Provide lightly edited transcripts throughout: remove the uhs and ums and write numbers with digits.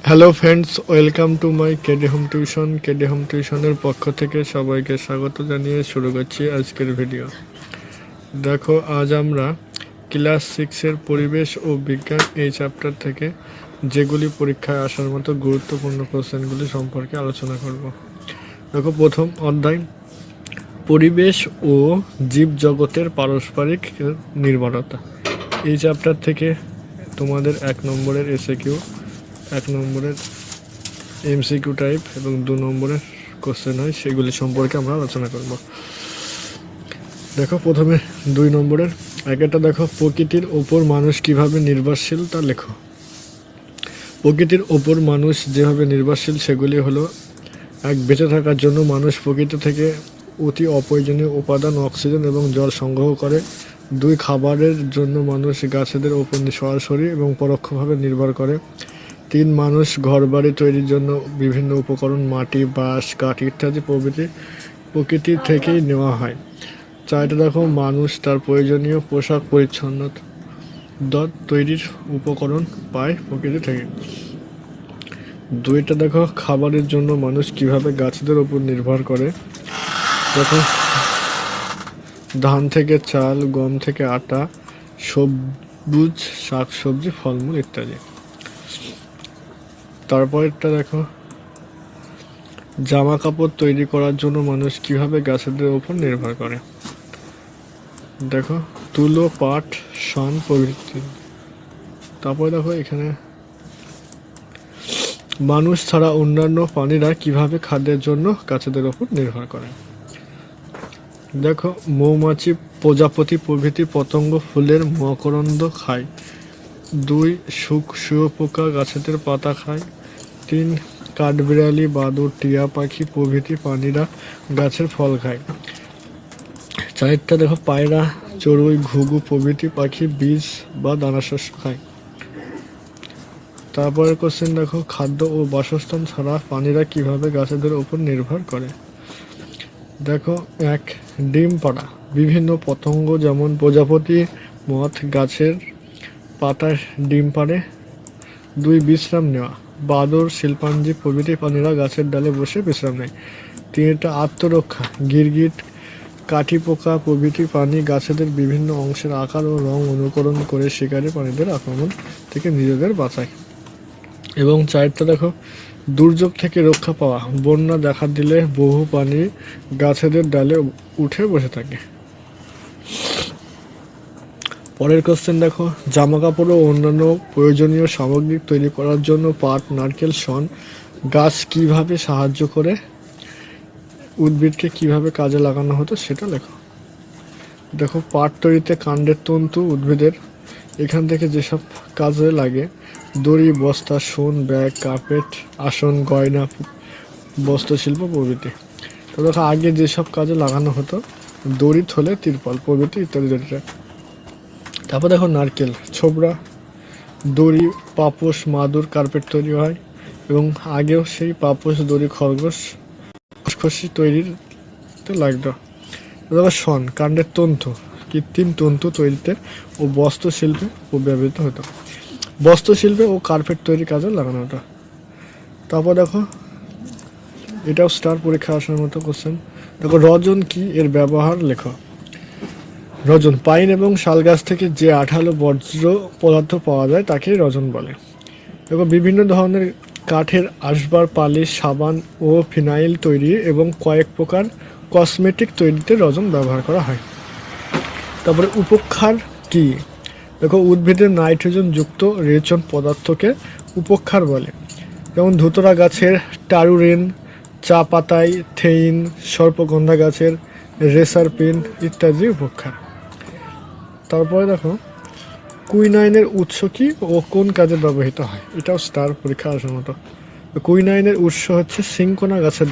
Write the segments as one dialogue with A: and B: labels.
A: Hello friends, welcome to my KD home tuition. KD home টিউশনের পক্ষ থেকে সবাইকে স্বাগত জানিয়ে শুরু করছি আজকের ভিডিও। দেখো, আজ আমরা ক্লাস 6-এর পরিবেশ ও বিজ্ঞান এই চ্যাপ্টার থেকে যেগুলি পরীক্ষায় আসার মতো গুরুত্বপূর্ণ কোশ্চেনগুলি সম্পর্কে আলোচনা করব। দেখো, প্রথম অধ্যায় পরিবেশ ও জীবজগতের পারস্পরিক নির্ভরতা। এই চ্যাপ্টার থেকে তোমাদের 1 নম্বরের এসএকিউ, 1 নম্বরের এমসিকিউ টাইপ এবং 2 নম্বরের কোশ্চেন হয়, সেগুলি সম্পর্কে আমরা আলোচনা করব। দেখো, প্রথমে 2 নম্বরের একটা দেখো, প্রকৃতির ওপর মানুষ কিভাবে নির্ভরশীল তা লেখো। প্রকৃতির ওপর মানুষ যেভাবে নির্ভরশীল সেগুলি হলো: 1, বেঁচে থাকার জন্য মানুষ প্রকৃতি থেকে অতি অপ্রয়োজনীয় উপাদান অক্সিজেন এবং জল সংগ্রহ করে। 2, খাবারের জন্য মানুষ গাছেদের ওপর সরাসরি এবং পরোক্ষভাবে নির্ভর করে। 3, মানুষ ঘরবাড়ি তৈরির জন্য বিভিন্ন উপকরণ মাটি, বাঁশ, কাঠ ইত্যাদি প্রকৃতি থেকেই নেওয়া হয়। 4, দেখো, মানুষ তার প্রয়োজনীয় পোশাক পরিচ্ছন্নতা তৈরির উপকরণ পায় প্রকৃতি থেকে। 2, দেখো, খাবারের জন্য মানুষ কিভাবে গাছেদের ওপর নির্ভর করে। দেখো, ধান থেকে চাল, গম থেকে আটা, সবুজ শাকসবজি, ফলমূল ইত্যাদি। তারপরেরটা দেখো, জামা কাপড় তৈরি করার জন্য মানুষ কিভাবে গাছেদের ওপর নির্ভর করে। দেখো, তুলো, পাট, শন প্রভৃতি। তারপরে দেখো, এখানে মানুষ ছাড়া অন্যান্য প্রাণীরা কিভাবে খাদ্যের জন্য গাছেদের ওপর নির্ভর করে। দেখো, মৌমাছি, প্রজাপতি প্রভৃতি পতঙ্গ ফুলের মকরন্দ খায়। 2, শুঁয়োপোকা গাছেদের পাতা খায়। 3, কাঠবিড়ালি, বাদুড়, টিয়া পাখি প্রভৃতি প্রাণীরা গাছের ফল খায়। 4, দেখো, পায়রা, চড়ুই, ঘুঘু প্রভৃতি পাখি বীজ বা দানাশস্য খায়। তারপরে কোশ্চেন দেখো, খাদ্য ও বাসস্থান ছাড়া প্রাণীরা কিভাবে গাছেদের ওপর নির্ভর করে। দেখো, 1, ডিম পাড়া, বিভিন্ন পতঙ্গ যেমন প্রজাপতি, মথ গাছের পাতায় ডিম পাড়ে। 2, বিশ্রাম নেওয়া, বাদুড়, শিল্পাঞ্জি প্রভৃতি প্রাণীরা গাছের ডালে বসে বিশ্রাম নেয়। 3, আত্মরক্ষা, গিরগিট, কাঠি পোকা প্রভৃতি প্রাণী গাছেদের বিভিন্ন অংশের আকার ও রং অনুকরণ করে শিকারী প্রাণীদের আক্রমণ থেকে নিজেদের বাঁচায়। এবং 4, দেখো, দুর্যোগ থেকে রক্ষা পাওয়া, বন্যা দেখা দিলে বহু প্রাণী গাছেদের ডালে উঠে বসে থাকে। পরের কোশ্চেন দেখো, জামা কাপড় ও অন্যান্য প্রয়োজনীয় সামগ্রী তৈরি করার জন্য পাট, নারকেল, শন গাছ কিভাবে সাহায্য করে, উদ্ভিদকে কিভাবে কাজে লাগানো হতো সেটা লেখো। দেখো, পাট তৈরিতে কাণ্ডের তন্তু উদ্ভিদের এখান থেকে যেসব কাজে লাগে: দড়ি, বস্তা, শোন, ব্যাগ, কার্পেট, আসন, গয়না, বস্ত্রশিল্প প্রভৃতি। তো দেখো, আগে যেসব কাজে লাগানো হতো: দড়ি, থলে, তিরপল প্রভৃতি ইত্যাদি। তারপর দেখো, নারকেল, ছোবড়া, দড়ি, পাপোশ, মাদুর, কার্পেট তৈরি হয় এবং আগেও সেই পাপোশ, দড়ি, খসখসি তৈরিতে লাগতো। দেখো, শন, কাণ্ডের তন্তু, কৃত্রিম তন্তু তৈরিতে ও বস্ত্রশিল্পে ব্যবহৃত হতো। বস্ত্রশিল্পে ও কার্পেট তৈরির কাজে লাগানো হতো। তারপর দেখো, এটাও স্টার পরীক্ষা আসার মতো কোশ্চেন। দেখো, রজন কি, এর ব্যবহার লেখো। রজন, পাইন এবং শাল গাছ থেকে যে আঠালো বর্জ্য পদার্থ পাওয়া যায় তাকেই রজন বলে। দেখো, বিভিন্ন ধরনের কাঠের আসবাব, পালিশ, সাবান ও ফিনাইল তৈরি এবং কয়েক প্রকার কসমেটিক তৈরিতে রজন ব্যবহার করা হয়। তারপরে উপক্ষার কি। দেখো, উদ্ভিদের নাইট্রোজেন যুক্ত রেচন পদার্থকে উপক্ষার বলে। যেমন ধুতরা গাছের টারুরেন, চা পাতায় থেইন, সর্পগন্ধা গাছের রেসারপিন ইত্যাদি উপক্ষার। তারপরে দেখো, কুইনাইনের উৎস কি ও কোন কাজে ব্যবহৃত হয়, এটাও স্টার পরীক্ষা আসার মতো। কুইনাইনের উৎস হচ্ছে সিঙ্কোনা গাছের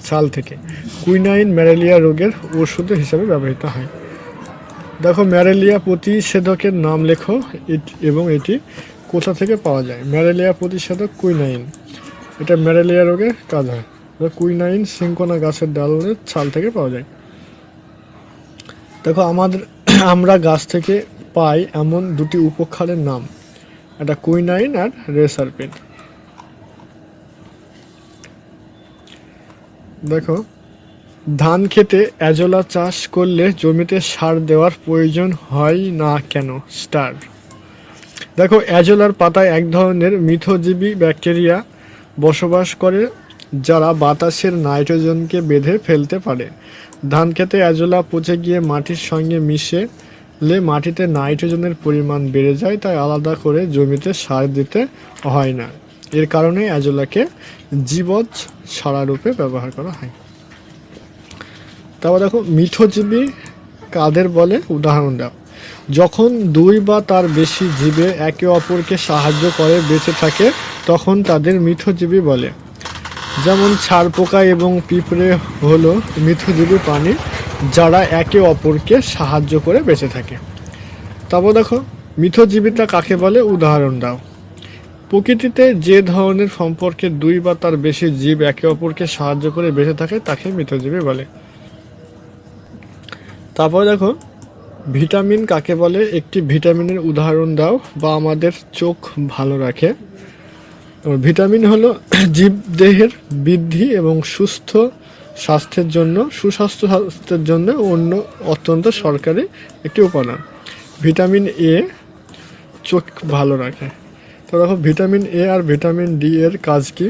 A: ছাল থেকে। কুইনাইন ম্যালেরিয়া রোগের ওষুধ হিসাবে ব্যবহৃত হয়। দেখো, ম্যালেরিয়া প্রতিষেধকের নাম লেখো এবং এটি কোথা থেকে পাওয়া যায়। ম্যালেরিয়া প্রতিষেধক কুইনাইন, এটা ম্যালেরিয়া রোগে কাজ হয়। কুইনাইন সিঙ্কোনা গাছের ডালের ছাল থেকে পাওয়া যায়। দেখো, আমরা গাছ থেকে পাই এমন 2টি উপক্ষারের নাম, একটা কুইনাইন আর রেসারপিন। দেখো, ধান খেতে এজোলা চাষ করলে জমিতে সার দেওয়ার প্রয়োজন হয় না কেন? স্টার। দেখো, এজোলার পাতায় এক ধরনের মিথজীবী ব্যাকটেরিয়া বসবাস করে যারা বাতাসের নাইট্রোজেনকে বেঁধে ফেলতে পারে। ধান খেতে এজোলা পচে গিয়ে মাটির সঙ্গে মিশলে মাটিতে নাইট্রোজেনের পরিমাণ বেড়ে যায়, তাই আলাদা করে জমিতে সার দিতে হয় না। এর কারণে এজোলাকে জীবজ সারারূপে ব্যবহার করা হয়। তারপর দেখো, মিথজীবী কাদের বলে? উদাহরণ দাও। যখন দুই বা তার বেশি জীবে একে অপরকে সাহায্য করে বেঁচে থাকে তখন তাদের মিথজীবী বলে। যেমন ছাড় পোকা এবং পিঁপড়ে হলো মিথজীবী প্রাণী যারা একে অপরকে সাহায্য করে বেঁচে থাকে। তারপর দেখো, মিথজীবিতা কাকে বলে? উদাহরণ দাও। প্রকৃতিতে যে ধরনের সম্পর্কে দুই বা তার বেশি জীব একে অপরকে সাহায্য করে বেঁচে থাকে তাকে মিথজীবী বলে। তারপর দেখো, ভিটামিন কাকে বলে? একটি ভিটামিনের উদাহরণ দাও বা আমাদের চোখ ভালো রাখে। ভিটামিন হলো জীবদেহের বৃদ্ধি এবং সুস্বাস্থ্যের জন্য অন্য অত্যন্ত সরকারি একটি উপাদান। ভিটামিন এ চোখ ভালো রাখে। তো দেখো, ভিটামিন এ আর ভিটামিন ডি এর কাজ কি?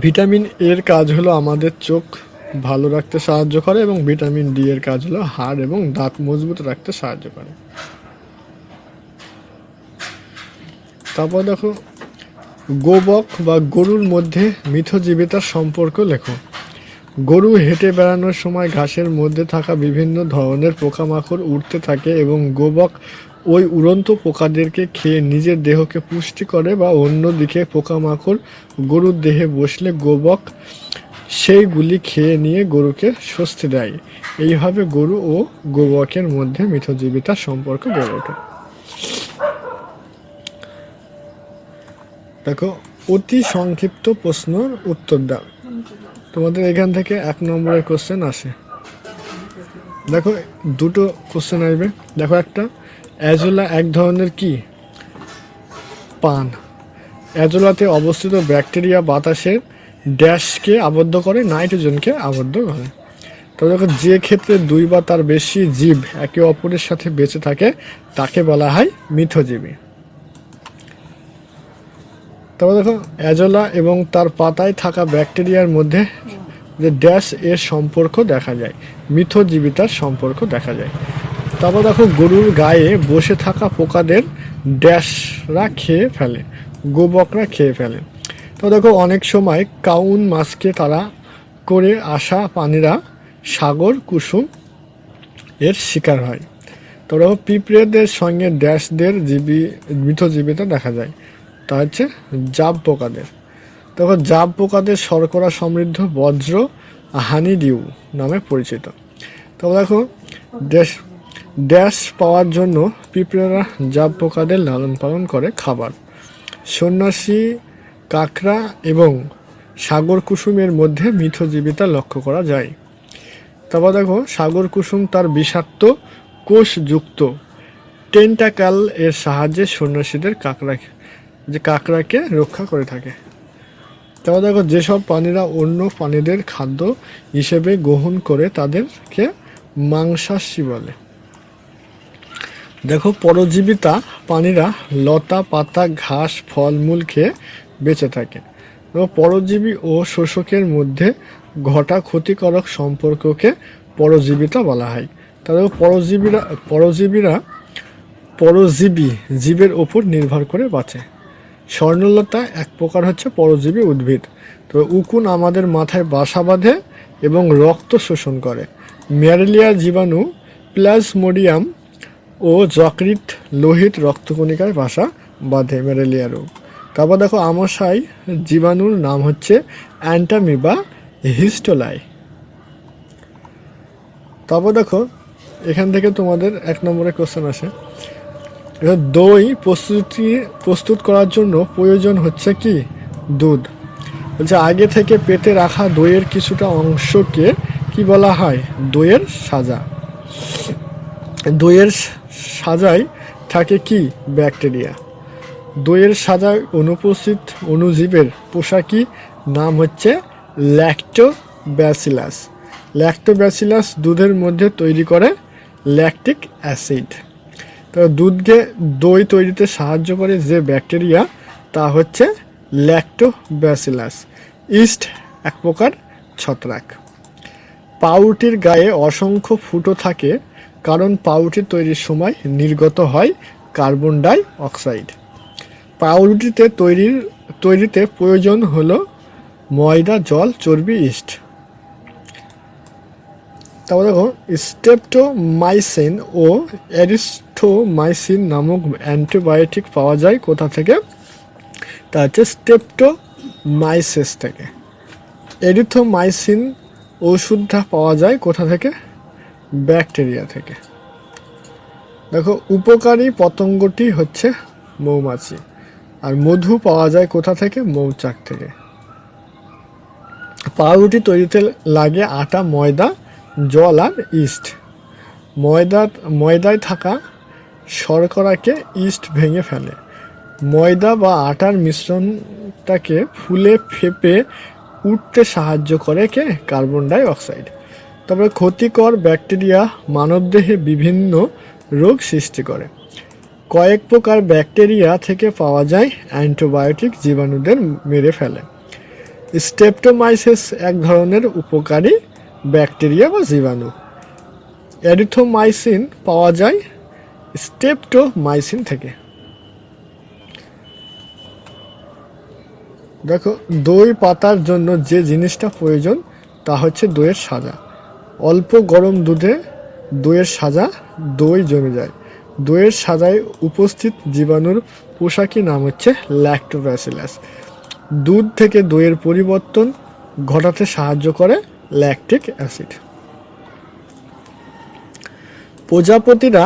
A: ভিটামিন এর কাজ হলো আমাদের চোখ ভালো রাখতে সাহায্য করে এবং ভিটামিন ডি এর কাজ হলো হাড় এবং দাঁত মজবুত রাখতে সাহায্য করে। তারপর দেখো, গোবক বা গরুর মধ্যে মিথজীবিতার সম্পর্ক লেখো। গরু হেঁটে বেড়ানোর সময় ঘাসের মধ্যে থাকা বিভিন্ন ধরনের পোকামাকড় উড়তে থাকে এবং গোবক ওই উড়ন্ত পোকাদেরকে খেয়ে নিজের দেহকে পুষ্টি করে, বা অন্যদিকে পোকামাকড় গরুর দেহে বসলে গোবক সেইগুলি খেয়ে নিয়ে গরুকে স্বস্তি দেয়। এইভাবে গরু ও গোবকের মধ্যে মিথজীবিতার সম্পর্ক গড়ে ওঠে। দেখো, অতি সংক্ষিপ্ত প্রশ্নের উত্তর দাও। তোমাদের এখান থেকে 1 নম্বরের কোশ্চেন আসে। দেখো, দুটো কোশ্চেন আসবে। দেখো, একটা, এজোলা এক ধরনের কি? পান। এজোলাতে অবস্থিত ব্যাকটেরিয়া বাতাসের ড্যাশকে আবদ্ধ করে, নাইট্রোজেনকে আবদ্ধ করে। তো দেখো, যে ক্ষেত্রে দুই বা তার বেশি জীব একে অপরের সাথে বেঁচে থাকে তাকে বলা হয় মিথজীবী। তারপর দেখো, এজোলা এবং তার পাতায় থাকা ব্যাকটেরিয়ার মধ্যে যে ড্যাশ এর সম্পর্ক দেখা যায়, মিথজীবিতার সম্পর্ক দেখা যায়। তারপর দেখো, গরুর গায়ে বসে থাকা পোকাদের ড্যাশরা খেয়ে ফেলে, গোবকরা খেয়ে ফেলে। তো দেখো, অনেক সময় কাউন মাছকে তাড়া করে আসা প্রাণীরা সাগর কুসুম এর শিকার হয়। তো দেখো, পিঁপড়েদের সঙ্গে ড্যাশদের মিথজীবিতা দেখা যায়, তা হচ্ছে জাব পোকাদের। দেখো, জাব পোকাদের শর্করা সমৃদ্ধ বজ্র হানিডিউ নামে পরিচিত। তবে দেখো, ড্যাশ পাওয়ার জন্য পিঁপড়েরা জাব পোকাদের লালন পালন করে খাবার। সন্ন্যাসী, কাঁকড়া এবং সাগর কুসুমের মধ্যে মিথজীবিতা লক্ষ্য করা যায়। তারপর দেখো, সাগর কুসুম তার বিষাক্ত কোষযুক্ত টেন্টাকাল এর সাহায্যে সন্ন্যাসীদের কাঁকড়াকে রক্ষা করে থাকে। তারপর দেখো, যেসব প্রাণীরা অন্য প্রাণীদের খাদ্য হিসেবে গ্রহণ করে তাদেরকে মাংসাশী বলে। দেখো, পরজীবিতা প্রাণীরা লতা পাতা ঘাস ফলমূল খেয়ে বেঁচে থাকে। পরজীবী ও শোষকের মধ্যে ঘটা ক্ষতিকারক সম্পর্ককে পরজীবিতা বলা হয়। তাদের পরজীবী জীবের ওপর নির্ভর করে বাঁচে। স্বর্ণলতা এক প্রকার হচ্ছে পরজীবী উদ্ভিদ। তো উকুন আমাদের মাথায় বাসা বাঁধে এবং রক্ত শোষণ করে। ম্যালেরিয়া জীবাণু প্লাজমোডিয়াম ও যকৃৎ লোহিত রক্তকণিকায় বাসা বাঁধে, ম্যালেরিয়া রোগ। তারপর দেখো, আমাশয় জীবাণুর নাম হচ্ছে অ্যান্টামিবা হিস্টোলাই। তারপর দেখো, এখান থেকে তোমাদের 1 নম্বরের কোশ্চেন আসে। দই প্রস্তুত করার জন্য প্রয়োজন হচ্ছে কি? দুধ। বলছে, আগে থেকে পেতে রাখা দইয়ের কিছুটা অংশকে কি বলা হয়? দইয়ের সাজা। দইয়ের সাজায় থাকে কি? ব্যাকটেরিয়া। দইয়ের সাজায় অনুপস্থিত অণুজীবের পোশাকি নাম হচ্ছে ল্যাক্টোব্যাসিলাস। ল্যাক্টোব্যাসিলাস দুধের মধ্যে তৈরি করে ল্যাকটিক অ্যাসিড। তো দুধকে দই তৈরিতে সাহায্য করে যে ব্যাকটেরিয়া তা হচ্ছে ল্যাক্টোব্যাসিলাস। ইস্ট এক প্রকার ছত্রাক। পাউরুটির গায়ে অসংখ্য ফুটো থাকে কারণ পাউরুটি তৈরির সময় নির্গত হয় কার্বন ডাই অক্সাইড। পাউরুটিতে তৈরিতে প্রয়োজন হলো ময়দা, জল, চর্বি, ইস্ট। তারপর দেখো স্ট্রেপ্টোমাইসিন ও এরিথ্রোমাইসিন নামক অ্যান্টিবায়োটিক পাওয়া যায় কোথা থেকে? তা হচ্ছে স্ট্রেপ্টোমাইসিস থেকে। এরিথ্রোমাইসিন ওষুধটা পাওয়া যায় কোথা থেকে? ব্যাকটেরিয়া থেকে। দেখো উপকারী পতঙ্গটি হচ্ছে মৌমাছি। আর মধু পাওয়া যায় কোথা থেকে? মৌচাক থেকে। পাউরুটি তৈরিতে লাগে আটা, ময়দা, জল আর ইস্ট। ময়দায় থাকা শর্করাকে ইস্ট ভেঙে ফেলে। ময়দা বা আটার মিশ্রণটাকে ফুলে ফেপে উঠতে সাহায্য করে কে? Carbon die oxide. তবে ক্ষতিকর ব্যাকটেরিয়া মানবদেহে বিভিন্ন রোগ সৃষ্টি করে। কয়েক প্রকার ব্যাকটেরিয়া থেকে পাওয়া যায় অ্যান্টিবায়োটিক জীবাণুদের মেরে ফেলে। স্ট্রেপ্টোমাইসিস এক ধরনের উপকারী ব্যাকটেরিয়া বা জীবাণু। এরিথ্রোমাইসিন পাওয়া যায় স্ট্রেপ্টোমাইসিন থেকে। দেখো দই পাতার জন্য যে জিনিসটা প্রয়োজন তা হচ্ছে দইয়ের সাজা। অল্প গরম দুধে দইয়ের সাজা, দই জমে যায়। দইয়ের সাজায় উপস্থিত জীবাণুর পোশাকি নাম হচ্ছে ল্যাক্টোব্যাসিলাস। দুধ থেকে দইয়ের পরিবর্তন ঘটাতে সাহায্য করে ল্যাকটিক অ্যাসিড। প্রজাপতিরা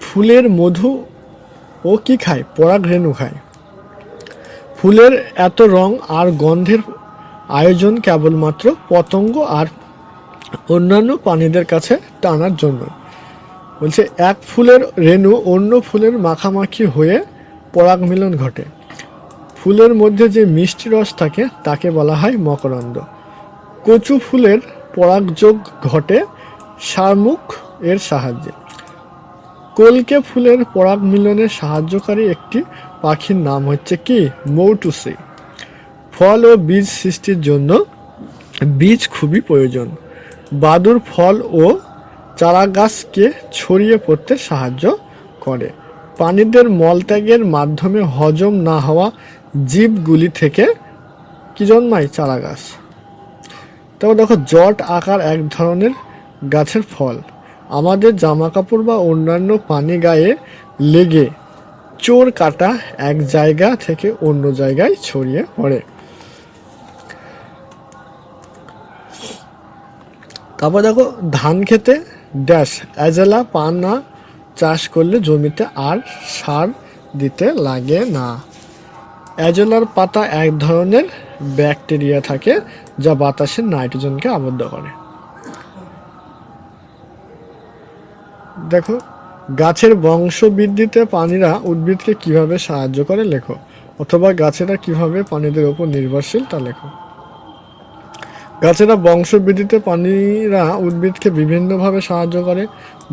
A: ফুলের মধু ও কি খায়? পরাগরেণু খায়। ফুলের এত রং আর গন্ধের আয়োজন কেবলমাত্র পতঙ্গ আর অন্যান্য প্রাণীদের কাছে টানার জন্য। বলছে এক ফুলের রেণু অন্য ফুলের মাখামাখি হয়ে পরাগ মিলন ঘটে। ফুলের মধ্যে যে মিষ্টি রস থাকে তাকে বলা হয় মকরন্দ। কচু ফুলের পরাগযোগ ঘটে শারমুখ এর সাহায্যে। কলকে ফুলের পরাগ মিলনে সাহায্যকারী একটি পাখির নাম হচ্ছে কি? মৌটুসি। ফল ও বীজ সৃষ্টির জন্য বীজ খুবই প্রয়োজন। বাদুড় ফল ও চারাগাছকে ছড়িয়ে পড়তে সাহায্য করে। প্রাণীদের মলত্যাগের মাধ্যমে হজম না হওয়া জীবগুলি থেকে কি জন্মায়? চারাগাছ। তারপর দেখো জট আকার এক ধরনের গাছের ফল। আমাদের জামাকাপড় বা অন্যান্য পানি গায়ে লেগে চোর কাটা এক জায়গা থেকে অন্য জায়গায় ছড়িয়ে পড়ে। তারপর দেখো ধান খেতে ড্যাশ অ্যাজেলা পানা চাষ করলে জমিতে আর সার দিতে লাগে না। অ্যাজেলার পাতা এক ধরনের ব্যাকটেরিয়া থাকে যা বাতাসের নাইট্রোজেনকে আবদ্ধ করে। দেখো গাছের বংশবৃদ্ধিতে প্রাণীরা উদ্ভিদকে কিভাবে সাহায্য করে লেখো, অথবা গাছেরা কিভাবে প্রাণীদের উপর নির্ভরশীল তা লেখো। গাছেরা বংশবৃদ্ধিতে প্রাণীরা উদ্ভিদকে বিভিন্নভাবে সাহায্য করে।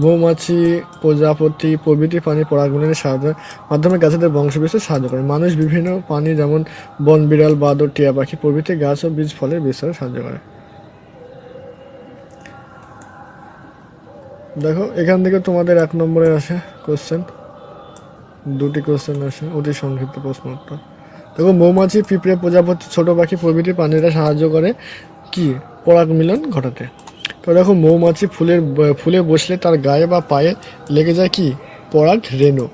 A: মৌমাছি, প্রজাপতি প্রভৃতি প্রাণী পরাগমিলনের সাহায্যের মাধ্যমে গাছেদের বংশবৃদ্ধিতে সাহায্য করে। মানুষ বিভিন্ন প্রাণী যেমন বন বিড়াল, বাদর, টিয়া পাখি প্রভৃতি গাছ ও বীজ ফলের বিস্তারে সাহায্য করে। দেখো এখান থেকে তোমাদের 1 নম্বরে আসে কোশ্চেন, 2টি কোশ্চেন আসে, অতি সংক্ষিপ্ত প্রশ্ন উত্তর। দেখো মৌমাছি, পিঁপড়ে, প্রজাপতি, ছোট পাখি প্রভৃতি প্রাণীরা সাহায্য করে কি? পরাগ মিলন ঘটাতে। তো দেখো মৌমাছি ফুলে বসলে তার গায়ে বা পায়ে লেগে যায় কি? পরাগ রেণু।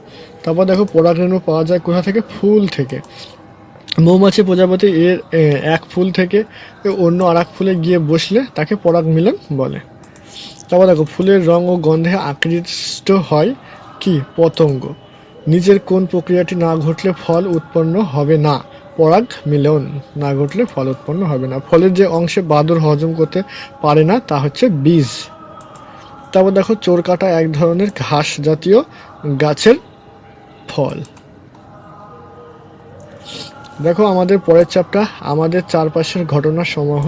A: তারপর দেখো পরাগ রেণু পাওয়া যায় কোথা থেকে? ফুল থেকে। মৌমাছি, প্রজাপতি এর এক ফুল থেকে অন্য আর এক ফুলে গিয়ে বসলে তাকে পরাগ মিলন বলে। তারপর দেখো ফুলের রং ও গন্ধে আকৃষ্ট হয় কি? পতঙ্গ। নিজের কোন প্রক্রিয়াটি না ঘটলে ফল উৎপন্ন হবে না? পরাগ মিলন না ঘটলে ফল উৎপন্ন হবে না। ফলের যে অংশে বাদুড় হজম করতে পারে না তা হচ্ছে বীজ। তারপর দেখো চোর কাটা এক ধরনের ঘাস জাতীয় গাছের ফল। দেখো আমাদের পরের চ্যাপ্টার আমাদের চারপাশের ঘটনা সমূহ।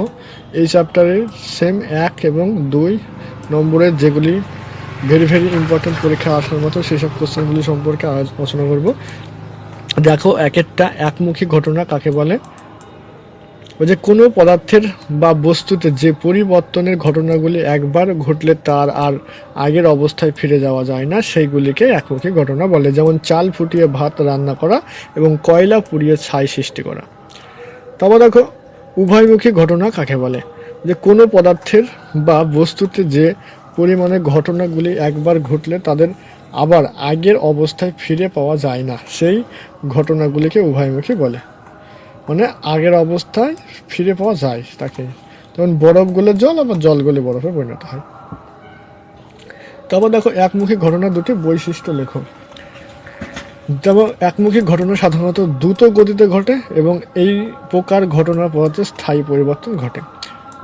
A: এই চ্যাপ্টারের সেম 1 এবং 2 নম্বরের যেগুলি ভেরি ভেরি ইম্পর্টেন্ট পরীক্ষা আসার মতো সেই সব কোশ্চেনগুলি সম্পর্কে আলোচনা করব। দেখো এক একটা একমুখী ঘটনা কাকে বলে? ওই যে কোনো পদার্থের বা বস্তুতে যে পরিবর্তনের ঘটনাগুলি একবার ঘটলে তার আর আগের অবস্থায় ফিরে যাওয়া যায় না সেইগুলিকে একমুখী ঘটনা বলে। যেমন চাল ফুটিয়ে ভাত রান্না করা এবং কয়লা পুড়িয়ে ছাই সৃষ্টি করা। তারপর দেখো উভয়মুখী ঘটনা কাকে বলে? যে কোনো পদার্থের বা বস্তুতে যে পরিমাণে ঘটনাগুলি একবার ঘটলে তাদের আবার আগের অবস্থায় ফিরে পাওয়া যায় না সেই ঘটনাগুলিকে উভয়মুখী বলে। মানে আগের অবস্থায় ফিরে পাওয়া যায় তাকে। যেমন বরফ গলে জল, আবার জল গলে বরফে পরিণত হয়। তারপর দেখো একমুখী ঘটনা দুটি বৈশিষ্ট্য লেখো। যেমন একমুখী ঘটনা সাধারণত দ্রুত গতিতে ঘটে এবং এই প্রকার ঘটনার পদার্থে স্থায়ী পরিবর্তন ঘটে।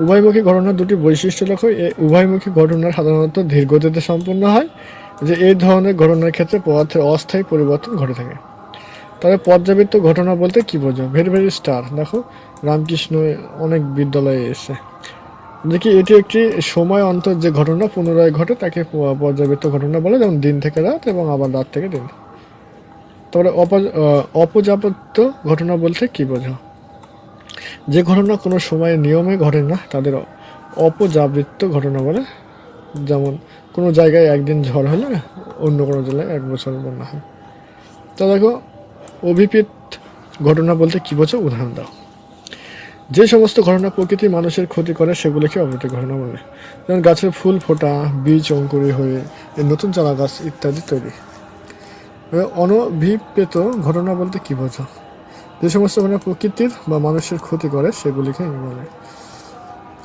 A: উভয়মুখী ঘটনার দুটি বৈশিষ্ট্য লেখো। উভয়মুখী ঘটনা সাধারণত ধীর গতিতে সম্পন্ন হয়, যে এই ধরনের ঘটনার ক্ষেত্রে পদার্থের অস্থায়ী পরিবর্তন ঘটে থাকে। তবে পর্যাবৃত্ত ঘটনা বলতে কি বোঝো? Very very star. দেখো রামকৃষ্ণ অনেক বিদ্যালয়ে এসে দেখি এটি একটি সময় অন্তর যে ঘটনা পুনরায় ঘটে তাকে পর্যাবৃত্ত ঘটনা বলে, যেমন দিন থেকে রাত এবং আবার রাত থেকে দিন। তারপরে অপর্যাপ্ত ঘটনা বলতে কি বোঝো? যে ঘটনা কোনো সময়ের নিয়মে ঘটে না তাদের অপর্যাবৃত্ত ঘটনা বলে। যেমন কোনো জায়গায় একদিন ঝড় হলে অন্য কোনো জায়গায় 1 বছর বন্যা হয়। তো দেখো অভিপ্রেত ঘটনা বলতে কি বোঝো? উদাহরণ দাও। যে সমস্ত ঘটনা প্রকৃতি মানুষের ক্ষতি করে সেগুলিকে অভিপ্রেত ঘটনা বলে। যেমন গাছের ফুল ফোটা, বীজ অঙ্কুরি হয়ে নতুন চারা গাছ ইত্যাদি তৈরি। অনভিপ্রেত ঘটনা বলতে কি বোঝো? যে সমস্ত ঘটনা প্রকৃতির বা মানুষের ক্ষতি করে সেগুলিকে বলে।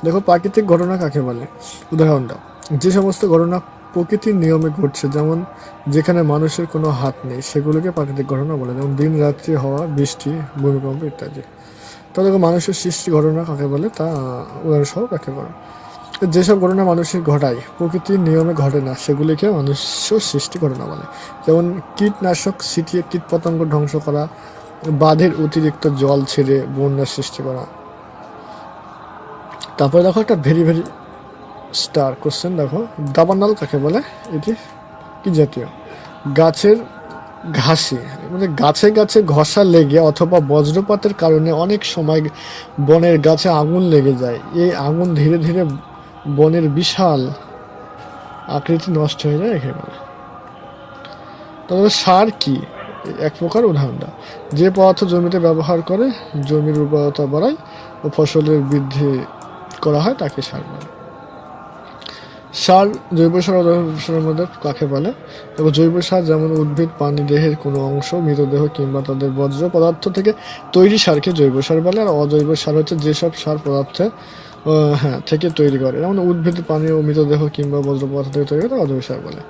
A: দেখো প্রাকৃতিক ঘটনা কাকে বলে? উদাহরণ দাও। যে সমস্ত ঘটনা প্রকৃতির নিয়মে ঘটছে, যেমন যেখানে মানুষের কোনো হাত নেই, সেগুলোকে প্রাকৃতিক ঘটনা বলে। যেমন দিন রাত্রি হওয়া, বৃষ্টি, ভূমিকম্প ইত্যাদি। তো দেখো মানুষের সৃষ্টি ঘটনা কাকে বলে তা উদাহরণসহ ব্যাখ্যা করো। যেসব ঘটনা মানুষের ঘটায় প্রকৃতির নিয়মে ঘটে না সেগুলিকে মনুষ্য সৃষ্টি ঘটনা বলে। যেমন কীটনাশক ছিটিয়ে কীটপতঙ্গ ধ্বংস করা, বাঁধের অতিরিক্ত জল ছেড়ে বন্যার সৃষ্টি করা। তারপরে দেখো একটা ভেরি ভেরি স্টার কোশ্চেন। দেখো দাবানল কাকে বলে? এটি কি জাতীয়? গাছের ঘাসে মানে গাছে গাছে ঘষা লেগে অথবা বজ্রপাতের কারণে অনেক সময় বনের গাছে আগুন লেগে যায়। এই আগুন ধীরে ধীরে বনের বিশাল আকৃতি নষ্ট হয়ে যায় একে বলে। তবে সার কি? এক প্রকার উদাহরণ দাও। যে পদার্থ জমিতে ব্যবহার করে জমির উর্বরতা বাড়ায় ও ফসলের বৃদ্ধি করা হয় তাকে সার বলে। সার জৈব সার ও অজৈব সারের মধ্যে কাকে বলে? এবং জৈব সার যেমন উদ্ভিদ, প্রাণী দেহের কোনো অংশ, মৃতদেহ কিংবা তাদের বর্জ্য পদার্থ থেকে তৈরি সারকে জৈব সার বলে। আর অজৈব সার হচ্ছে যেসব সার পদার্থে থেকে তৈরি করে, যেমন উদ্ভিদ, প্রাণী ও মৃতদেহ কিংবা বর্জ্য পদার্থ থেকে তৈরি করে অজৈব সার বলে।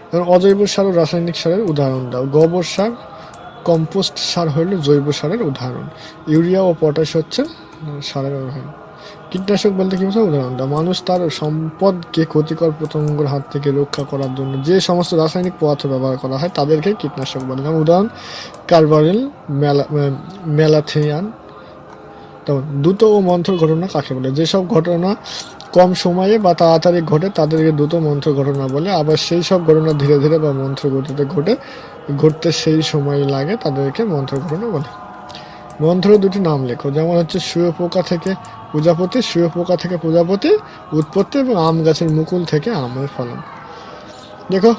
A: যেমন অজৈব সার ও রাসায়নিক সারের উদাহরণ দাও। গোবর সার, কম্পোস্ট সার হইল জৈব সারের উদাহরণ। ইউরিয়া ও পটাশ হচ্ছে সারের উদাহরণ। কীটনাশক বলতে কি বোঝায়? উদাহরণ দাও। মানুষ তার সম্পদকে ক্ষতিকর পতঙ্গের হাত থেকে রক্ষা করার জন্য যে সমস্ত রাসায়নিক পদার্থ ব্যবহার করা হয় তাদেরকে কীটনাশক বলে। যেমন উদাহরণ কার্বারিল, ম্যালাথিয়ান। তেমন দ্রুত ও মন্থর ঘটনা কাকে বলে? যেসব ঘটনা কম সময়ে বা তাড়াতাড়ি ঘটে তাদেরকে দ্রুত মন্থর ঘটনা বলে। আবার সেই সব ঘটনা ধীরে ধীরে বা মন্থর গতিতে ঘটতে সেই সময় লাগে তাদেরকে মন্থর ঘটনা বলে। মন্থরের দুটি নাম লেখো। যেমন হচ্ছে শুয়োপোকা থেকে প্রজাপতি, শুয়োপোকা থেকে প্রজাপতি উৎপত্তি এবং আম গাছের মুকুল থেকে আমের ফলন। দেখো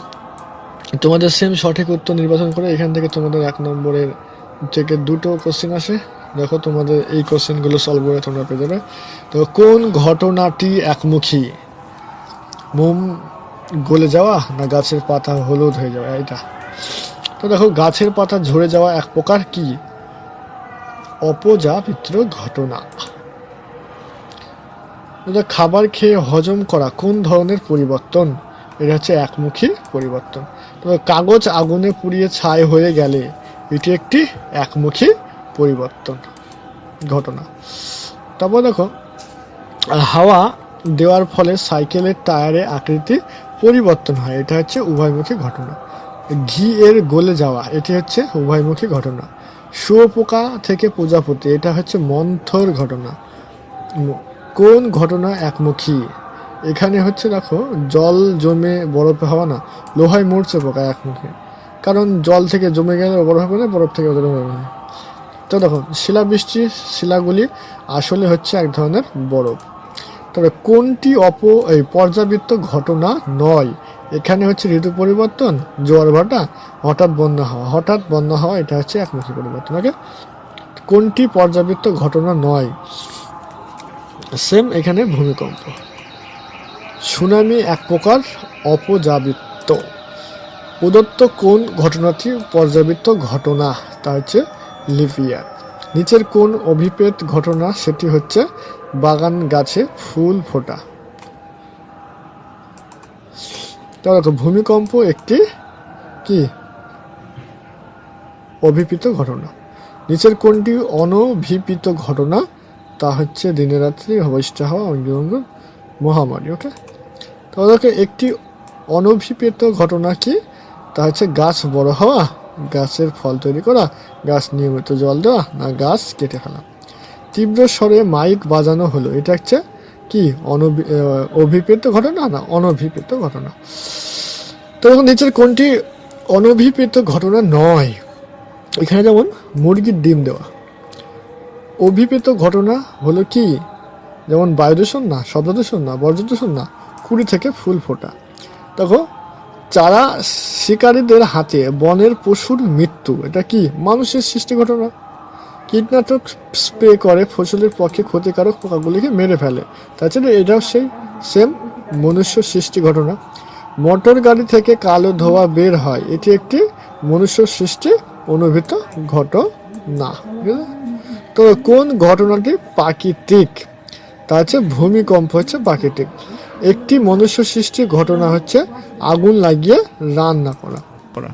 A: তোমাদের সেম সঠিক উত্তর নির্বাচন করে এখান থেকে তোমাদের 1 নম্বরের থেকে 2টো কোশ্চেন আসে। দেখো তোমাদের এই কোশ্চেনগুলো সলভ করে তোমরা পেয়ে যাবে। তো কোন ঘটনাটি একমুখী? মোম গলে যাওয়া না গাছের পাতা হলুদ হয়ে যাওয়া? এটা তো দেখো গাছের পাতা ঝরে যাওয়া এক প্রকার কি? অপর্যাপ্ত ঘটনা। খাবার খেয়ে হজম করা কোন ধরনের পরিবর্তন? এটা হচ্ছে একমুখী পরিবর্তন। তবে কাগজ আগুনে পুড়িয়ে ছাই হয়ে গেলে এটি একটি একমুখী পরিবর্তন ঘটনা। তারপর দেখো হাওয়া দেওয়ার ফলে সাইকেলের টায়ারে আকৃতি পরিবর্তন হয়, এটা হচ্ছে উভয়মুখী ঘটনা। ঘি এর গলে যাওয়া এটি হচ্ছে উভয়মুখী ঘটনা। শুয়োপোকা থেকে প্রজাপতি, এটা হচ্ছে মন্থর ঘটনা। কোন ঘটনা একমুখী? এখানে হচ্ছে দেখো জল জমে বরফ হওয়া না, লোহায় মরছে পোকা একমুখী, কারণ জল থেকে জমে গেলে বরফ হবে না, বরফ থেকে বরফ হবে না। তো দেখো শিলাবৃষ্টি, শিলাগুলি আসলে হচ্ছে এক ধরনের বরফ। তবে কোনটি পর্যাবৃত্ত ঘটনা নয়? এখানে হচ্ছে ঋতু পরিবর্তন, জোয়ার ভাটা, হঠাৎ বন্যা হওয়া। হঠাৎ বন্যা হওয়া এটা হচ্ছে একমুখী পরিবর্তন। ওকে, কোনটি পর্যাবৃত্ত ঘটনা নয়? সেম এখানে ভূমিকম্প। সুনামি এক প্রকার অপর্যাবৃত্ত। প্রদত্ত কোন ঘটনাটি পর্যাবৃত্ত ঘটনা? তা হচ্ছে লিপিয়ার। নিচের কোন অভিপ্রেত ঘটনা? সেটি হচ্ছে বাগান গাছে ফুল ফোটা। দেখো ভূমিকম্প একটি কি অভিপ্রেত ঘটনা। নিচের কোনটি অনভিপ্রেত ঘটনা? তা হচ্ছে দিনে রাত্রি অবস্থা হওয়া, অঙ্গভঙ্গ, মহামারী। ওকে, তাহলে একটি অনভিপ্রেত ঘটনা কি? তা হচ্ছে গাছ বড় হওয়া, গাছের ফল তৈরি করা, গাছ নিয়মিত জল দেওয়া, না গাছ কেটে ফেলা। তীব্র স্বরে মাইক বাজানো হলো, এটা হচ্ছে কি অভিপ্রেত ঘটনা না অনভিপ্রেত ঘটনা? তো এখন নিচের কোনটি অনভিপ্রেত ঘটনা নয়? এখানে যেমন মুরগির ডিম দেওয়া। অভিপ্রেত ঘটনা হলো কি? যেমন বায়ু দূষণ না, শব্দ দূষণ না, বর্জ্য দূষণ না, কুড়ি থেকে ফুল ফোটা। দেখো চারা শিকারীদের হাতে বনের পশুর মৃত্যু, এটা কি মানুষের সৃষ্টি ঘটনা? কীটনাশক স্প্রে করে ফসলের পক্ষে ক্ষতিকারক পোকাগুলিকে মেরে ফেলে, তাছাড়া এটাও সেই সেম মনুষ্য সৃষ্টি ঘটনা। মোটর গাড়ি থেকে কালো ধোঁয়া বের হয়, এটি একটি মনুষ্য সৃষ্টি অনুভূত ঘটনা। তো কোন ঘটনাটি প্রাকৃতিক? তা হচ্ছে ভূমিকম্প হচ্ছে প্রাকৃতিক। একটি মনুষ্য সৃষ্টি ঘটনা হচ্ছে আগুন লাগিয়ে রান্না করা।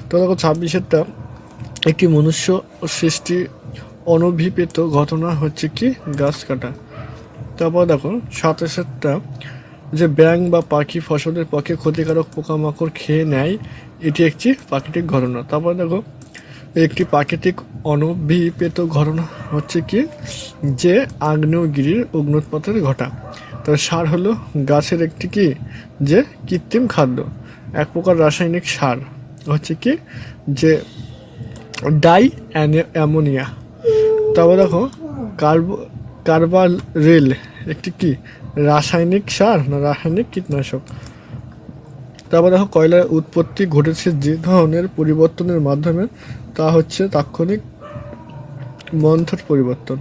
A: তো দেখো 26-এরটা একটি মনুষ্য সৃষ্টি অনভিপ্রেত ঘটনা হচ্ছে কি গাছ কাটা। তারপর দেখো 27-এরটা যে ব্যাঙ বা পাখি ফসলের পক্ষে ক্ষতিকারক পোকামাকড় খেয়ে নেয়, এটি একটি প্রাকৃতিক ঘটনা। তারপর দেখো একটি প্রাকৃতিক অনভিপ্রেত ঘটনা হচ্ছে কি যে আগ্নেয়গিরির অগ্নুৎপাতের ঘটা। তবে সার হলো গাছের একটি কি যে কৃত্রিম খাদ্য, এক প্রকার রাসায়নিক সার হচ্ছে কি যে ডাই অ্যামোনিয়া। তারপর দেখো কার্বারিল একটি কি রাসায়নিক সার না রাসায়নিক কীটনাশক। তারপর দেখো কয়লার উৎপত্তি ঘটেছে যে ধরনের পরিবর্তনের মাধ্যমে, তা হচ্ছে তাৎক্ষণিক মন্থর পরিবর্তন।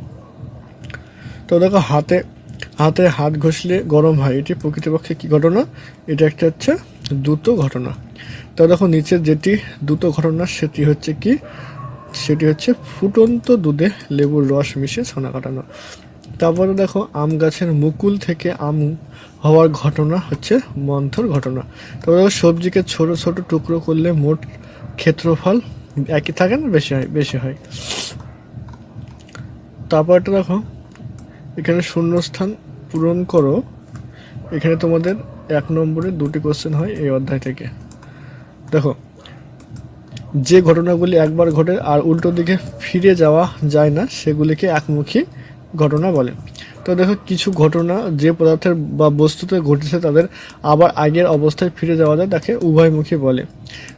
A: তো দেখো হাতে হাত ঘষলে গরম হয়, এটি প্রকৃতপক্ষে কি ঘটনা? এটা একটা হচ্ছে দ্রুত ঘটনা। তো দেখো নিচের যেটি দ্রুত ঘটনা সেটি হচ্ছে কি? সেটি হচ্ছে ফুটন্ত দুধে লেবুর রস মিশিয়ে ছানা কাটানো। তারপরে দেখো আম গাছের মুকুল থেকে আম হওয়ার ঘটনা হচ্ছে মন্থর ঘটনা। তারপরে দেখো সবজিকে ছোট ছোট টুকরো করলে মোট ক্ষেত্রফল একই থাকে না বেশি হয়। তারপরটা দেখো এখানে শূন্যস্থান পূরণ করো। এখানে তোমাদের 1 নম্বরে 2টি কোশ্চেন হয় এই অধ্যায় থেকে। দেখো যে ঘটনাগুলি একবার ঘটে আর উল্টো দিকে ফিরে যাওয়া যায় না সেগুলিকে একমুখী ঘটনা বলে। তো দেখো কিছু ঘটনা যে পদার্থের বা বস্তুতে ঘটেছে তাদের আবার আগের অবস্থায় ফিরে যাওয়া যায়, তাকে উভয়মুখী বলে।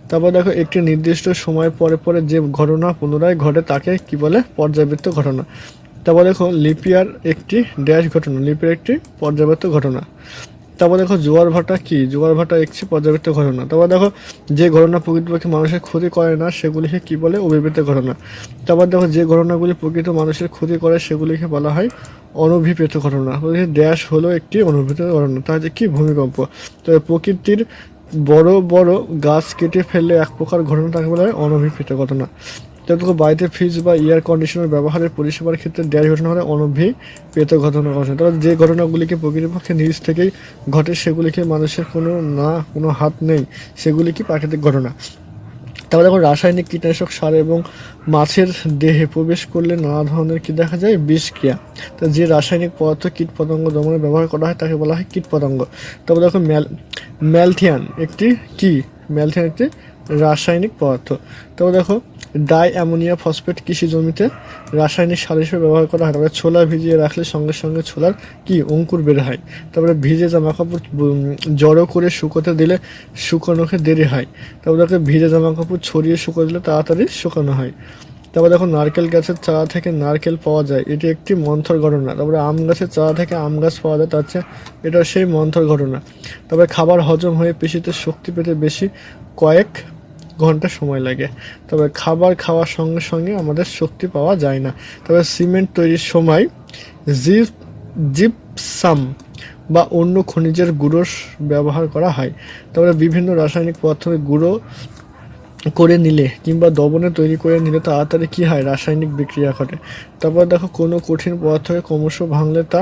A: তারপর দেখো একটি নির্দিষ্ট সময় পরে পরে যে ঘটনা পুনরায় ঘটে তাকে কি বলে? পর্যাবৃত্ত ঘটনা। তারপর দেখো লিপিয়ার একটি ড্যাশ ঘটনা, লিপিয়ার একটি পর্যাবৃত্ত ঘটনা। তারপর দেখো জোয়ার ভাটা কি? জোয়ার ভাটা একটি পর্যাবৃত্ত ঘটনা। তারপর দেখো যে ঘটনা প্রকৃতপক্ষে মানুষের ক্ষতি করে না সেগুলিকে কি বলে? অভিপ্রেত ঘটনা। তারপর দেখো যে ঘটনাগুলি প্রকৃত মানুষের ক্ষতি করে সেগুলিকে বলা হয় অনভিপ্রেত ঘটনা। ড্যাশ হলো একটি অনভিপ্রেত ঘটনা, তা হচ্ছে কি? ভূমিকম্প। তবে প্রকৃতির বড় বড় গাছ কেটে ফেললে এক প্রকার ঘটনা, তাকে বলা হয় অনভিপ্রেত ঘটনা। দেখো বাড়িতে ফ্রিজ বা এয়ার কন্ডিশনার ব্যবহারের পরিষেবার ক্ষেত্রে ড্যাশ ঘটনা হলে অনভিপ্রেত ঘটনা ঘটে। তবে যে ঘটনাগুলিকে প্রকৃতপক্ষে নিজ থেকেই ঘটে সেগুলিকে মানুষের কোনো হাত নেই সেগুলি কি? প্রাকৃতিক ঘটনা। তারপর দেখো রাসায়নিক কীটনাশক সার এবং মাছের দেহে প্রবেশ করলে নানা ধরনের কি দেখা যায়? বিষক্রিয়া। তো যে রাসায়নিক পদার্থ কীটপতঙ্গ দমনে ব্যবহার করা হয় তাকে বলা হয় কীটপতঙ্গ। তারপর দেখো ম্যালথিয়ান একটি কি? ম্যালথিয়ান একটি রাসায়নিক পদার্থ। তারপর দেখো ডাই অ্যামোনিয়া ফসফেট কৃষি জমিতে রাসায়নিক সার হিসেবে ব্যবহার করা হয়। তারপরে ছোলা ভিজিয়ে রাখলে সঙ্গে সঙ্গে ছোলার কি অঙ্কুর বের হয়। তারপরে ভিজে জামা কাপড় জড়ো করে শুকোতে দিলে শুকানোকে দেরি হয়। তারপরে দেখো ভিজে জামা কাপড় ছড়িয়ে শুকো দিলে তাড়াতাড়ি শুকানো হয়। তারপর দেখো নারকেল গাছের চারা থেকে নারকেল পাওয়া যায়, এটি একটি মন্থর ঘটনা। তারপরে আম গাছের চারা থেকে আম গাছ পাওয়া যায়, তার চেয়ে এটা সেই মন্থর ঘটনা। তারপরে খাবার হজম হয়ে পেশিতে শক্তি পেতে বেশি কয়েক ঘন্টা সময় লাগে। তবে খাবার খাওয়ার সঙ্গে সঙ্গে আমাদের শক্তি পাওয়া যায় না। তবে সিমেন্ট তৈরির সময় জিপসাম বা অন্য খনিজের গুঁড়ো ব্যবহার করা হয়। তারপরে বিভিন্ন রাসায়নিক পদার্থকে গুঁড়ো করে নিলে কিংবা দ্রবণে তৈরি করে নিলে তাড়াতাড়ি কি হয়, রাসায়নিক বিক্রিয়া ঘটে। তারপর দেখো কোনো কঠিন পদার্থকে ক্রমশ ভাঙলে তা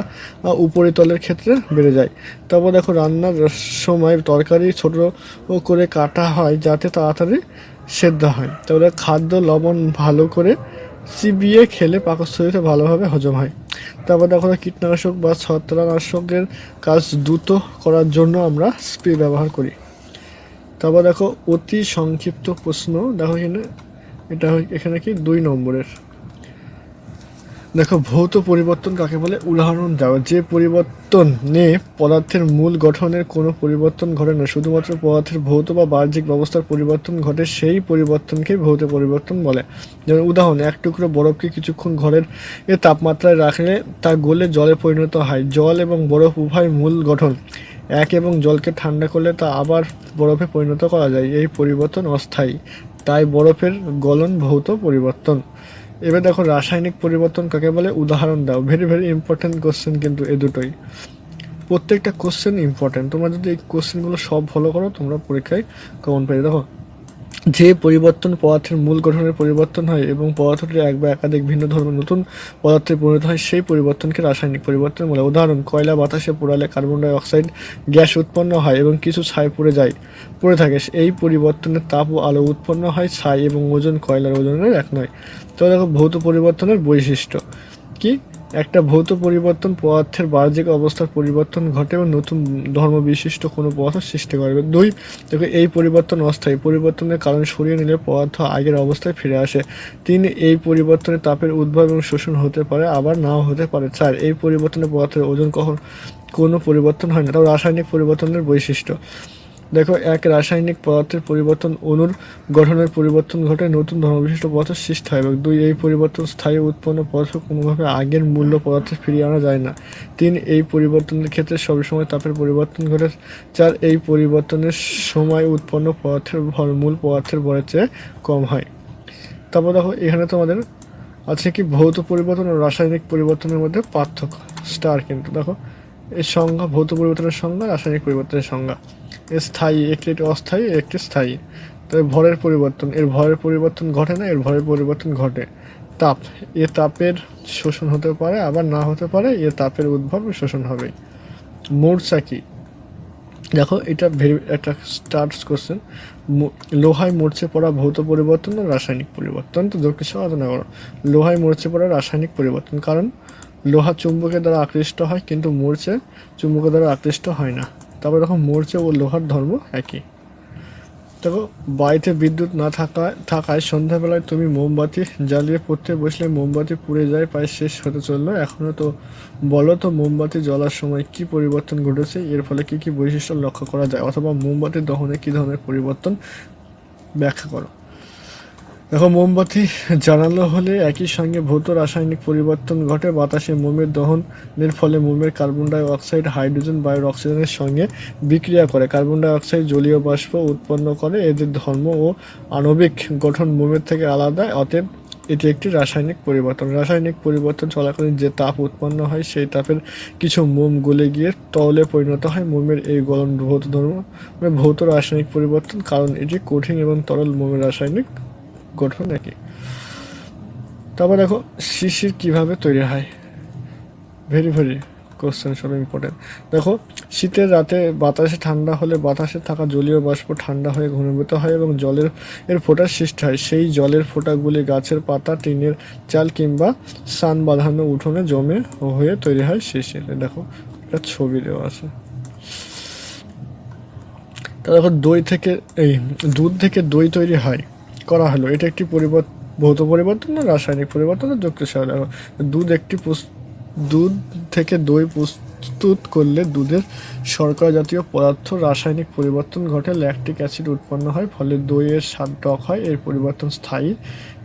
A: উপরিতলের ক্ষেত্রে বেড়ে যায়। তারপর দেখো রান্নার সময় তরকারি ছোট করে কাটা হয় যাতে তাড়াতাড়ি সেদ্ধ হয়। তারপরে খাদ্য লবণ ভালো করে চিবিয়ে খেলে পাকস্থলীতে ভালোভাবে হজম হয়। তারপর দেখো কীটনাশক বা ছত্রাকনাশকের কাজ দ্রুত করার জন্য আমরা স্প্রে ব্যবহার করি। তারপর দেখো অতি সংক্ষিপ্ত প্রশ্ন, দেখো এখানে এটা এখানে কি 2 নম্বরের। দেখো ভৌত পরিবর্তন কাকে বলে, উদাহরণ দাও। যে পরিবর্তনে পদার্থের মূল গঠনের কোনো পরিবর্তন ঘটে না, শুধুমাত্র পদার্থের ভৌত বা বাহ্যিক ব্যবস্থার পরিবর্তন ঘটে, সেই পরিবর্তনকেই ভৌত পরিবর্তন বলে। যেমন উদাহরণ, এক টুকরো বরফকে কিছুক্ষণ ঘরের তাপমাত্রায় রাখলে তা গলে জলে পরিণত হয়। জল এবং বরফ উভয় মূল গঠন এক এবং জলকে ঠান্ডা করলে তা আবার বরফে পরিণত করা যায়। এই পরিবর্তন অস্থায়ী, তাই বরফের গলন ভৌত পরিবর্তন। এবার দেখো রাসায়নিক পরিবর্তন কাকে বলে, উদাহরণ দাও। ভেরি ভেরি ইম্পর্টেন্ট কোশ্চেন কিন্তু এ দুটোই, প্রত্যেকটা কোশ্চেন ইম্পর্টেন্ট। তোমরা যদি এই কোশ্চেনগুলো সব ফলো করো তোমরা পরীক্ষায় কমন পেয়ে। দেখো যে পরিবর্তন পদার্থের মূল গঠনের পরিবর্তন হয় এবং পদার্থটি এক বা একাধিক ভিন্ন ধর্মের নতুন পদার্থে পরিণত হয়, সেই পরিবর্তনকে রাসায়নিক পরিবর্তন বলে। উদাহরণ, কয়লা বাতাসে পোড়ালে কার্বন ডাই অক্সাইড গ্যাস উৎপন্ন হয় এবং কিছু ছাই পড়ে থাকে। এই পরিবর্তনের তাপ ও আলো উৎপন্ন হয়। ছাই এবং ওজন কয়লার ওজনের এক নয়। তো দেখো ভৌত পরিবর্তনের বৈশিষ্ট্য কি, একটা ভৌত পরিবর্তন পদার্থের বাহ্যিক অবস্থার পরিবর্তন ঘটে এবং নতুন ধর্ম বিশিষ্ট কোনো পদার্থ সৃষ্টি করবে। 2, দেখো এই পরিবর্তন অস্থায়ী, পরিবর্তনের কারণ সরিয়ে নিলে পদার্থ আগের অবস্থায় ফিরে আসে। 3, এই পরিবর্তনে তাপের উদ্ভব এবং শোষণ হতে পারে, আবার নাও হতে পারে। 4, এই পরিবর্তনে পদার্থের ওজন কোনো পরিবর্তন হয় না। তাও রাসায়নিক পরিবর্তনের বৈশিষ্ট্য দেখো, এক রাসায়নিক পদার্থের পরিবর্তন অণুর গঠনের পরিবর্তন ঘটে, নতুন ধর্মবিশিষ্ট পদার্থ সৃষ্টি হয়। এবং 2, এই পরিবর্তন স্থায়ী উৎপন্ন পদার্থ কোনোভাবে আগের মূল্য পদার্থে ফিরিয়ে আনা যায় না। 3, এই পরিবর্তনের ক্ষেত্রে সবসময় তাপের পরিবর্তন ঘটে। 4, এই পরিবর্তনের সময় উৎপন্ন পদার্থের ভর মূল পদার্থের ভরের চেয়ে কম হয়। তারপর দেখো এখানে তোমাদের আছে কি ভৌত পরিবর্তন ও রাসায়নিক পরিবর্তনের মধ্যে পার্থক্য স্টার। কিন্তু দেখো এর সংজ্ঞা, ভৌত পরিবর্তনের সংজ্ঞা, রাসায়নিক পরিবর্তনের সংজ্ঞা। স্থায়ী একটি অস্থায়ী, একটি স্থায়ী। তবে ভরের পরিবর্তন, এর ভরের পরিবর্তন ঘটে না, এর ভরের পরিবর্তন ঘটে। তাপ, এ তাপের শোষণ হতে পারে, আবার না হতে পারে, এ তাপের উদ্ভব শোষণ হবে। মূর্ছা কি, দেখো এটা একটা স্টার্ট কোশ্চেন। লোহায় মরচে পড়া ভৌত পরিবর্তন ও রাসায়নিক পরিবর্তন। তো যোগ কিছু আলোচনা করো। লোহায় মরচে পড়া রাসায়নিক পরিবর্তন, কারণ লোহা চুম্বকের দ্বারা আকৃষ্ট হয় কিন্তু মরচে চুম্বকের দ্বারা আকৃষ্ট হয় না। তারপরে দেখো মরচে ও লোহার ধর্ম একই। দেখো বাড়িতে বিদ্যুৎ না থাকায় সন্ধ্যাবেলায় তুমি মোমবাতি জ্বালিয়ে পড়তে বসলে মোমবাতি পুড়ে যায়, প্রায় শেষ হতে চললো এখনো। তো বলো তো মোমবাতি জ্বলার সময় কি পরিবর্তন ঘটেছে, এর ফলে কি কি বৈশিষ্ট্য লক্ষ্য করা যায়, অথবা মোমবাতির দহনে কি ধরনের পরিবর্তন ব্যাখ্যা করো। দেখো মোমবাতি জ্বালানো হলে একই সঙ্গে ভৌত রাসায়নিক পরিবর্তন ঘটে। বাতাসে মোমের দহনের ফলে মোমের কার্বন ডাই অক্সাইড হাইড্রোজেন বায়ুর অক্সিজেনের সঙ্গে বিক্রিয়া করে কার্বন ডাই অক্সাইড জলীয় বাষ্প উৎপন্ন করে। এদের ধর্ম ও আণবিক গঠন মোমের থেকে আলাদা, অতএব এটি একটি রাসায়নিক পরিবর্তন। রাসায়নিক পরিবর্তন চলাকালীন যে তাপ উৎপন্ন হয় সেই তাপের কিছু মোম গলে গিয়ে তরলে পরিণত হয়। মোমের এই গলন ভৌত রাসায়নিক পরিবর্তন, কারণ এটি কঠিন এবং তরল মোমের রাসায়নিক গঠন একই। তারপর দেখো শিশির কিভাবে তৈরি হয়, ভেরি ভেরি কোশ্চেন, সব ইম্পর্টেন্ট। দেখো শীতের রাতে বাতাসে ঠান্ডা হলে বাতাসে থাকা জলীয় বাষ্প ঠান্ডা হয়ে ঘনীভূত হয় এবং জলের ফোঁটার সৃষ্টি হয়। সেই জলের ফোঁটাগুলি গাছের পাতা, টিনের চাল কিংবা সান বাঁধানো উঠোনে জমে হয়ে তৈরি হয় শিশির। দেখো একটা ছবি দেওয়া আছে। তা দেখো দুধ থেকে দই তৈরি করা হলো, এটা একটি ভৌত পরিবর্তন না রাসায়নিক পরিবর্তন না যৌক্তিক সাহায্য। দেখো দুধ থেকে দই প্রস্তুত করলে দুধের শর্করা জাতীয় পদার্থ রাসায়নিক পরিবর্তন ঘটে, ল্যাকটিক অ্যাসিড উৎপন্ন হয়, ফলে দইয়ের স্বাদ টক হয়। এর পরিবর্তন স্থায়ী,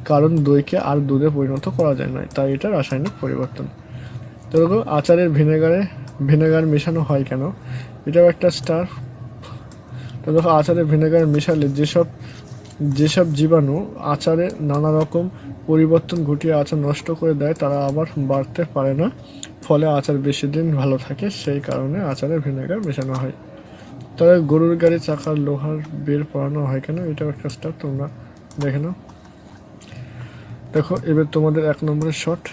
A: কারণ দইকে আর দুধে পরিণত করা যায় না, তাই এটা রাসায়নিক পরিবর্তন। তো দেখো আচারের ভিনেগার মেশানো হয় কেন, এটাও একটা স্টার। তো দেখো আচারে ভিনেগার মেশালে যেসব জীবাণু আচারে নানা রকম পরিবর্তন ঘটিয়ে আচার নষ্ট করে দেয় তারা আবার বাড়তে পারে না, ফলে আচার বেশি দিন ভালো থাকে, সেই কারণে আচারে ভিনেগার মেশানো হয়। তবে গরুর গাড়ি চাকার লোহার বের পড়ানো হয় কেন, এটাও একটা স্টার, তোমরা দেখে নাও। দেখো এবার তোমাদের 1 নম্বরের শর্ট।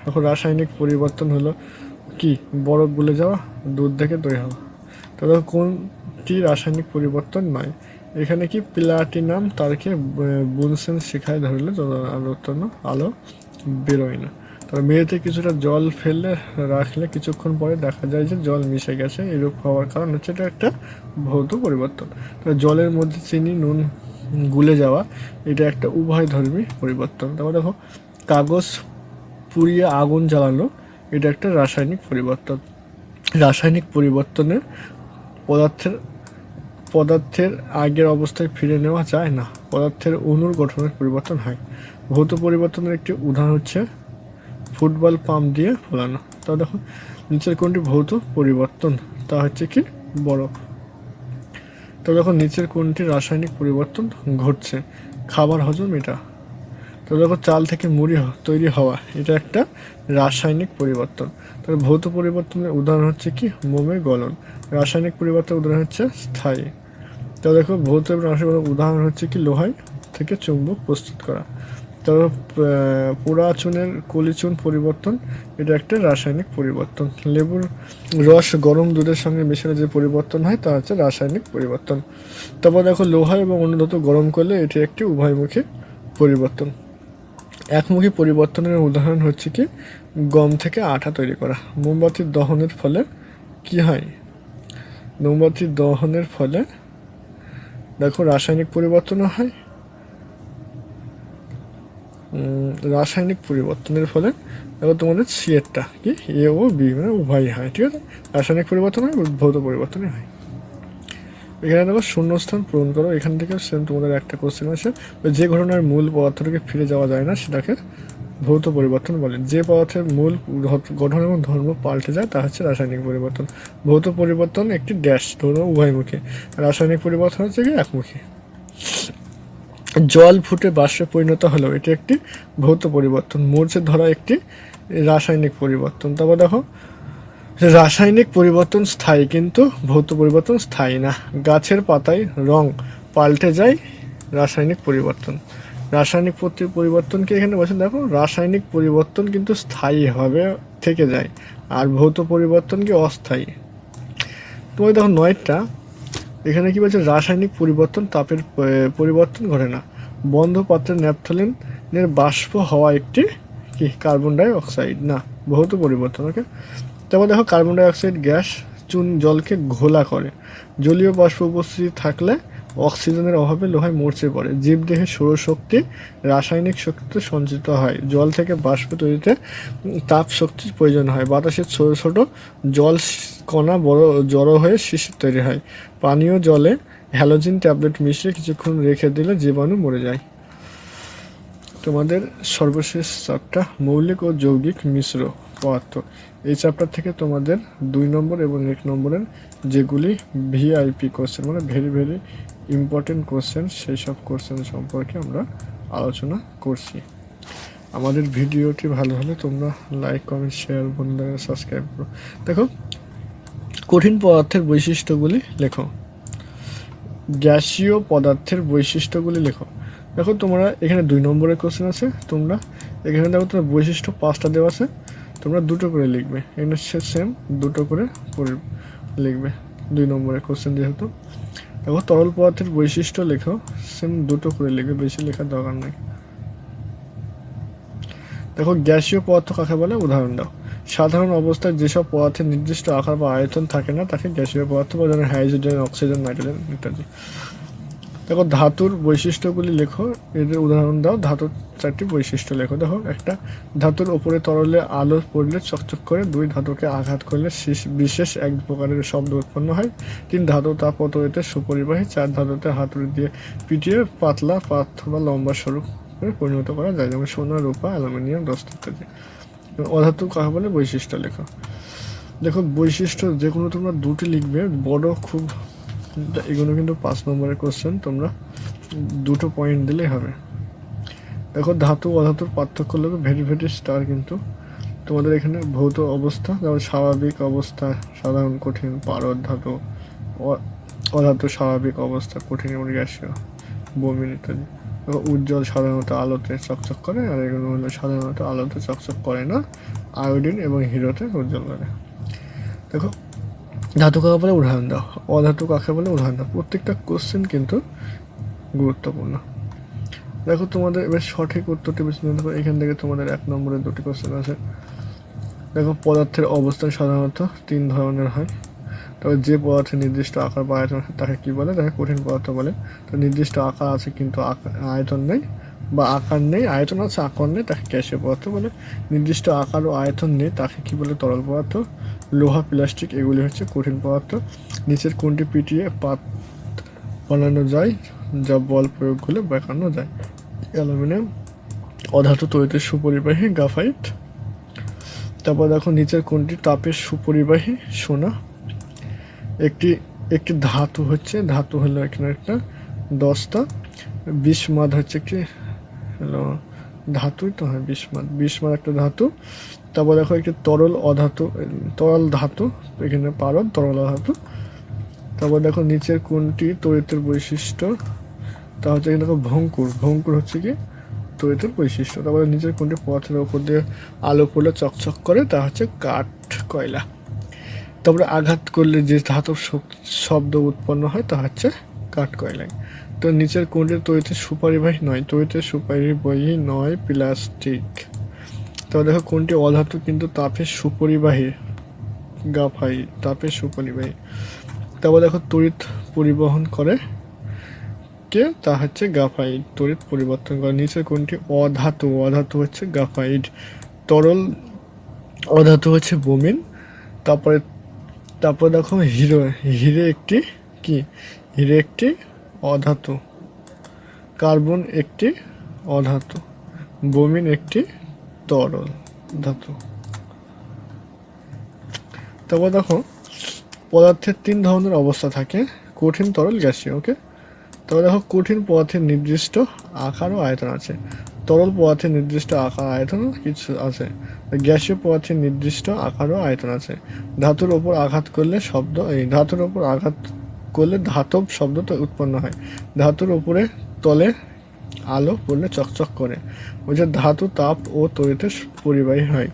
A: দেখো রাসায়নিক পরিবর্তন হলো কি, বরফ গলে যাওয়া, দুধ থেকে দই হওয়া। তো দেখো কোনটি রাসায়নিক পরিবর্তন নয়, এখানে কি প্লাটিনাম তারকে বুনসেন শিখায় ধরলে আলো বেরোয় না। তবে মেঝেতে কিছুটা জল ফেললে রাখলে কিছুক্ষণ পরে দেখা যায় যে জল মিশে গেছে, এরূপ হওয়ার কারণ হচ্ছে এটা একটা ভৌত পরিবর্তন। তবে জলের মধ্যে চিনি নুন গুলে যাওয়া, এটা একটা উভয়ধর্মী পরিবর্তন। তারপর দেখো কাগজ পুড়িয়ে আগুন জ্বালানো, এটা একটা রাসায়নিক পরিবর্তন। রাসায়নিক পরিবর্তনে পদার্থের আগের অবস্থায় ফিরে নেওয়া যায় না, পদার্থের অণুর গঠনের পরিবর্তন হয়। ভৌত পরিবর্তনের একটি উদাহরণ হচ্ছে ফুটবল পাম্প দিয়ে ফোলানো। তা দেখো নিচের কোনটি ভৌত পরিবর্তন, তা হচ্ছে কি বরফ। তো দেখো নিচের কোনটি রাসায়নিক পরিবর্তন ঘটছে, খাবার হজম, এটা। তো দেখো চাল থেকে মুড়ি তৈরি হওয়া, এটা একটা রাসায়নিক পরিবর্তন। তবে ভৌত পরিবর্তনের উদাহরণ হচ্ছে কি মোমের গলন। রাসায়নিক পরিবর্তনের উদাহরণ হচ্ছে স্থায়ী। তো দেখো ভৌত এবং রাসায়নিক উদাহরণ হচ্ছে কি লোহায় থেকে চুম্বক প্রস্তুত করা। তবে পোড়া চুনের কলিচুন পরিবর্তন, এটা একটা রাসায়নিক পরিবর্তন। লেবুর রস গরম দুধের সঙ্গে মেশালে যে পরিবর্তন হয় তা হচ্ছে রাসায়নিক পরিবর্তন। তারপর দেখো লোহা এবং অন্য ধাতু গরম করলে এটি একটি উভয়মুখী পরিবর্তন। একমুখী পরিবর্তনের উদাহরণ হচ্ছে কি গম থেকে আঠা তৈরি করা। মোমবাতির দহনের ফলে কি হয়, মোমবাতির দহনের ফলে দেখো রাসায়নিক পরিবর্তনও হয়, রাসায়নিক পরিবর্তনের ফলে দেখো তোমাদের সিএরটা কি এ ও বি মানে উভয়ই হয়, ঠিক আছে। রাসায়নিক পরিবর্তন হয়, ভৌত পরিবর্তনই হয়। এখানে দেখো শূন্যস্থান পূরণ করো, এখান থেকে সেম তোমাদের একটা কোশ্চেন আছে, যে ঘটনার মূল পদার্থটাকে ফিরে যাওয়া যায় না সেটাকে ভৌত পরিবর্তন বলে। যে পদার্থের মূল গঠন এবং ধর্ম পাল্টে যায় তা হচ্ছে রাসায়নিক পরিবর্তন। ভৌত পরিবর্তন একটি ড্যাশ ধর্ম উভয়মুখী, রাসায়নিক পরিবর্তন হচ্ছে কি একমুখী। জল ফুটে বাষ্পে পরিণত হলো, এটি একটি ভৌত পরিবর্তন। মরচে ধরা একটি রাসায়নিক পরিবর্তন। তারপর দেখো রাসায়নিক পরিবর্তন স্থায়ী কিন্তু ভৌত পরিবর্তন স্থায়ী না। গাছের পাতায় রং পাল্টে যায়, রাসায়নিক পরিবর্তন। রাসায়নিক পরিবর্তনকে এখানে বলছেন দেখো রাসায়নিক পরিবর্তন কিন্তু স্থায়ী হবে থেকে যায়, আর ভৌত পরিবর্তন কি অস্থায়ী। তোমাকে দেখো 9টা এখানে কি বলছে, রাসায়নিক পরিবর্তন তাপের পরিবর্তন ঘটে না। বন্ধ পাত্রের ন্যাপথলিনের বাষ্প হওয়া একটি কি কার্বন ডাই অক্সাইড না, ভৌত পরিবর্তন। ওকে, তারপর দেখো কার্বন ডাই অক্সাইড গ্যাস জলকে ঘোলা করে। জলীয় বাষ্প উপস্থিতি থাকলে অক্সিজেনের অভাবে লোহায় মরচে পড়ে। জীবদেহে সৌরশক্তি রাসায়নিক শক্তিতে সঞ্চিত হয়। জল থেকে বাষ্প তৈরিতে তাপ শক্তির প্রয়োজন হয়। বাতাসের ছোট ছোট জল কণা জড়ো হয়ে শিশির তৈরি হয়। পানীয় জলে হ্যালোজিন ট্যাবলেট মিশিয়ে কিছুক্ষণ রেখে দিলে জীবাণু মরে যায়। তোমাদের সর্বশেষ চ্যাপ্টার মৌলিক ও যৌগিক মিশ্র পদার্থ। এই চ্যাপ্টার থেকে তোমাদের 2 নম্বর এবং 1 নম্বরের যেগুলি ভিআইপি কোশ্চেন মানে ভেরি ভেরি ইম্পর্টেন্ট কোশ্চেন, সেই সব কোশ্চেন সম্পর্কে আমরা আলোচনা করছি। আমাদের ভিডিওটি ভালো হলে তোমরা লাইক কমেন্ট শেয়ার বন্ধুরা সাবস্ক্রাইব করো। দেখো কঠিন পদার্থের বৈশিষ্ট্যগুলি লেখো, গ্যাসীয় পদার্থের বৈশিষ্ট্যগুলি লেখো। দেখো তোমরা এখানে 2 নম্বরের কোশ্চেন আছে, তোমরা এখানে দেখো তোমার বৈশিষ্ট্য 5টা দেওয়া আছে, তোমরা 2টো করে লিখবে। এখানে সেম 2টো করে লিখবে 2 নম্বরের কোশ্চেন যেহেতু। দেখো তরল পদার্থের বৈশিষ্ট্য লেখো, সেম 2টো করে লিখবে, বেশি লেখার দরকার নেই। দেখো গ্যাসীয় পদার্থ কাকে বলে উদাহরণ দাও। সাধারণ অবস্থায় যেসব পদার্থের নির্দিষ্ট আকার বা আয়তন থাকে না তাকে গ্যাসীয় পদার্থ বলে, যেমন হাইড্রোজেন, অক্সিজেন, নাইট্রোজেন ইত্যাদি। দেখো ধাতুর বৈশিষ্ট্যগুলি লেখো, এদের উদাহরণ দাও, ধাতুর 4টি বৈশিষ্ট্য লেখো। দেখো একটা, ধাতুর ওপরে তরলে আলো পড়লে চকচক করে। 2 ধাতুকে আঘাত করলে বিশেষ এক প্রকারের শব্দ উৎপন্ন হয়। 3 ধাতু তাপ ও তড়িতে সুপরিবাহী। 4 ধাতুতে হাতুড়ি দিয়ে পিটিয়ে পাতলা বা লম্বা সরু করে পরিণত করা যায়, যেমন সোনা, রূপা, অ্যালুমিনিয়াম, দস্তা ইত্যাদি। অধাতু কাকে বলে বৈশিষ্ট্য লেখো। দেখো বৈশিষ্ট্য যে কোনো তোমরা 2টি লিখবে, বড় খুব, এগুলো কিন্তু 5 নম্বরের কোশ্চেন, তোমরা 2টো পয়েন্ট দিলেই হবে। দেখো ধাতু অধাতুর পার্থক্য লেখো, ভেরি স্টার কিন্তু তোমাদের এখানে ভৌত অবস্থা, যেমন স্বাভাবিক অবস্থা সাধারণ, কঠিন, পারদ ধাতু, অধাতু স্বাভাবিক অবস্থা, কঠিন এবং গ্যাসীয়, বমিন ইত্যাদি। উজ্জ্বল সাধারণত আলোতে চকচক করে, আর এগুলো হলো সাধারণত আলোতে চকচক করে না, আয়োডিন এবং হিরোতে উজ্জ্বল করে। দেখো ধাতু কাকে বলে উদাহরণ দাও, অধাতু কাকে বলে উদাহরণ দাও। প্রত্যেকটা কোশ্চেন কিন্তু গুরুত্বপূর্ণ। দেখো তোমাদের এবার সঠিক উত্তরটি বেছে নিতে হবে। এখান থেকে তোমাদের 1 নম্বরের 2টি কোশ্চেন আছে। দেখো পদার্থের অবস্থান সাধারণত 3 ধরনের হয়। তবে যে পদার্থের নির্দিষ্ট আকার বা আয়তন আছে তাকে কি বলে, তাকে কঠিন পদার্থ বলে। তো নির্দিষ্ট আকার আছে কিন্তু আয়তন নেই, বা আকার নেই, আয়তন আছে আকার নেই, তাকে গ্যাসীয় পদার্থ বলে। নির্দিষ্ট আকার ও আয়তন নেই, তাকে কি বলে, তরল পদার্থ। লোহা, প্লাস্টিক এগুলি হচ্ছে কঠিন পদার্থ। নিচের কোনটি পিটিয়ে পাত বানানো যায়, যা বল প্রয়োগ করলে বেঁকানো যায়? অ্যালুমিনিয়াম। অধাতু তড়িতে সুপরিবাহী, গ্রাফাইট। তারপর দেখো নিচের কোনটি তাপের সুপরিবাহী? সোনা। একটি একটি ধাতু হলো এখানে একটা দস্তা। বিসমাদ হচ্ছে কি হলো ধাতুই তো হয়, বিসমাদ একটা ধাতু। তারপর দেখো একটি তরল ধাতু, এখানে পারদ, তরল ধাতু। তারপর দেখো নিচের কোনটি তড়িতের বৈশিষ্ট্য? তা হচ্ছে এখানে দেখো ভঙ্কুর হচ্ছে কি তড়িতের বৈশিষ্ট্য। তারপরে নিচের কোনটি পদার্থের ওপর দিয়ে আলো পড়লে চকচক করে? তা হচ্ছে কাঠ, কয়লা। তারপরে আঘাত করলে যে ধাতব শব্দ উৎপন্ন হয় তা হচ্ছে কাঠ, কয়লা। তো নিচের কোনটি তড়িতে সুপরিবাহী নয়? তড়িতে সুপরিবাহী নয় প্লাস্টিক। তারপর দেখো কোনটি অধাতু কিন্তু তাপের সুপরিবাহী? গ্রাফাইট, তাপের সুপরিবাহী। তারপর দেখো তড়িৎ পরিবহন করে কে? তা হচ্ছে গ্রাফাইট, তড়িৎ পরিবর্তন করে। নিচের কোনটি অধাতু? অধাতু হচ্ছে গ্রাফাইট। তরল অধাতু হচ্ছে বমিন। তারপর দেখো হিরে একটি কি? হিরে একটি অধাতু। কার্বন একটি অধাতু। বমিন একটি তরল ধাতু। তারপর দেখো পদার্থের 3 ধরনের অবস্থা থাকে, কঠিন, তরল, গ্যাসীয়। ওকে। তবে দেখো কঠিন পদার্থের নির্দিষ্ট আকার ও আয়তন আছে, তরল পদার্থের নির্দিষ্ট আকার আয়তন কিছু আছে, গ্যাসীয় পদার্থের নির্দিষ্ট আকার ও আয়তন আছে। ধাতুর ওপর আঘাত করলে ধাতব শব্দ উৎপন্ন হয়। ধাতুর উপরে তলে আলো পড়লে চকচক করে। বলছে ধাতু তাপ ও তড়িতে পরিবাহী হয়।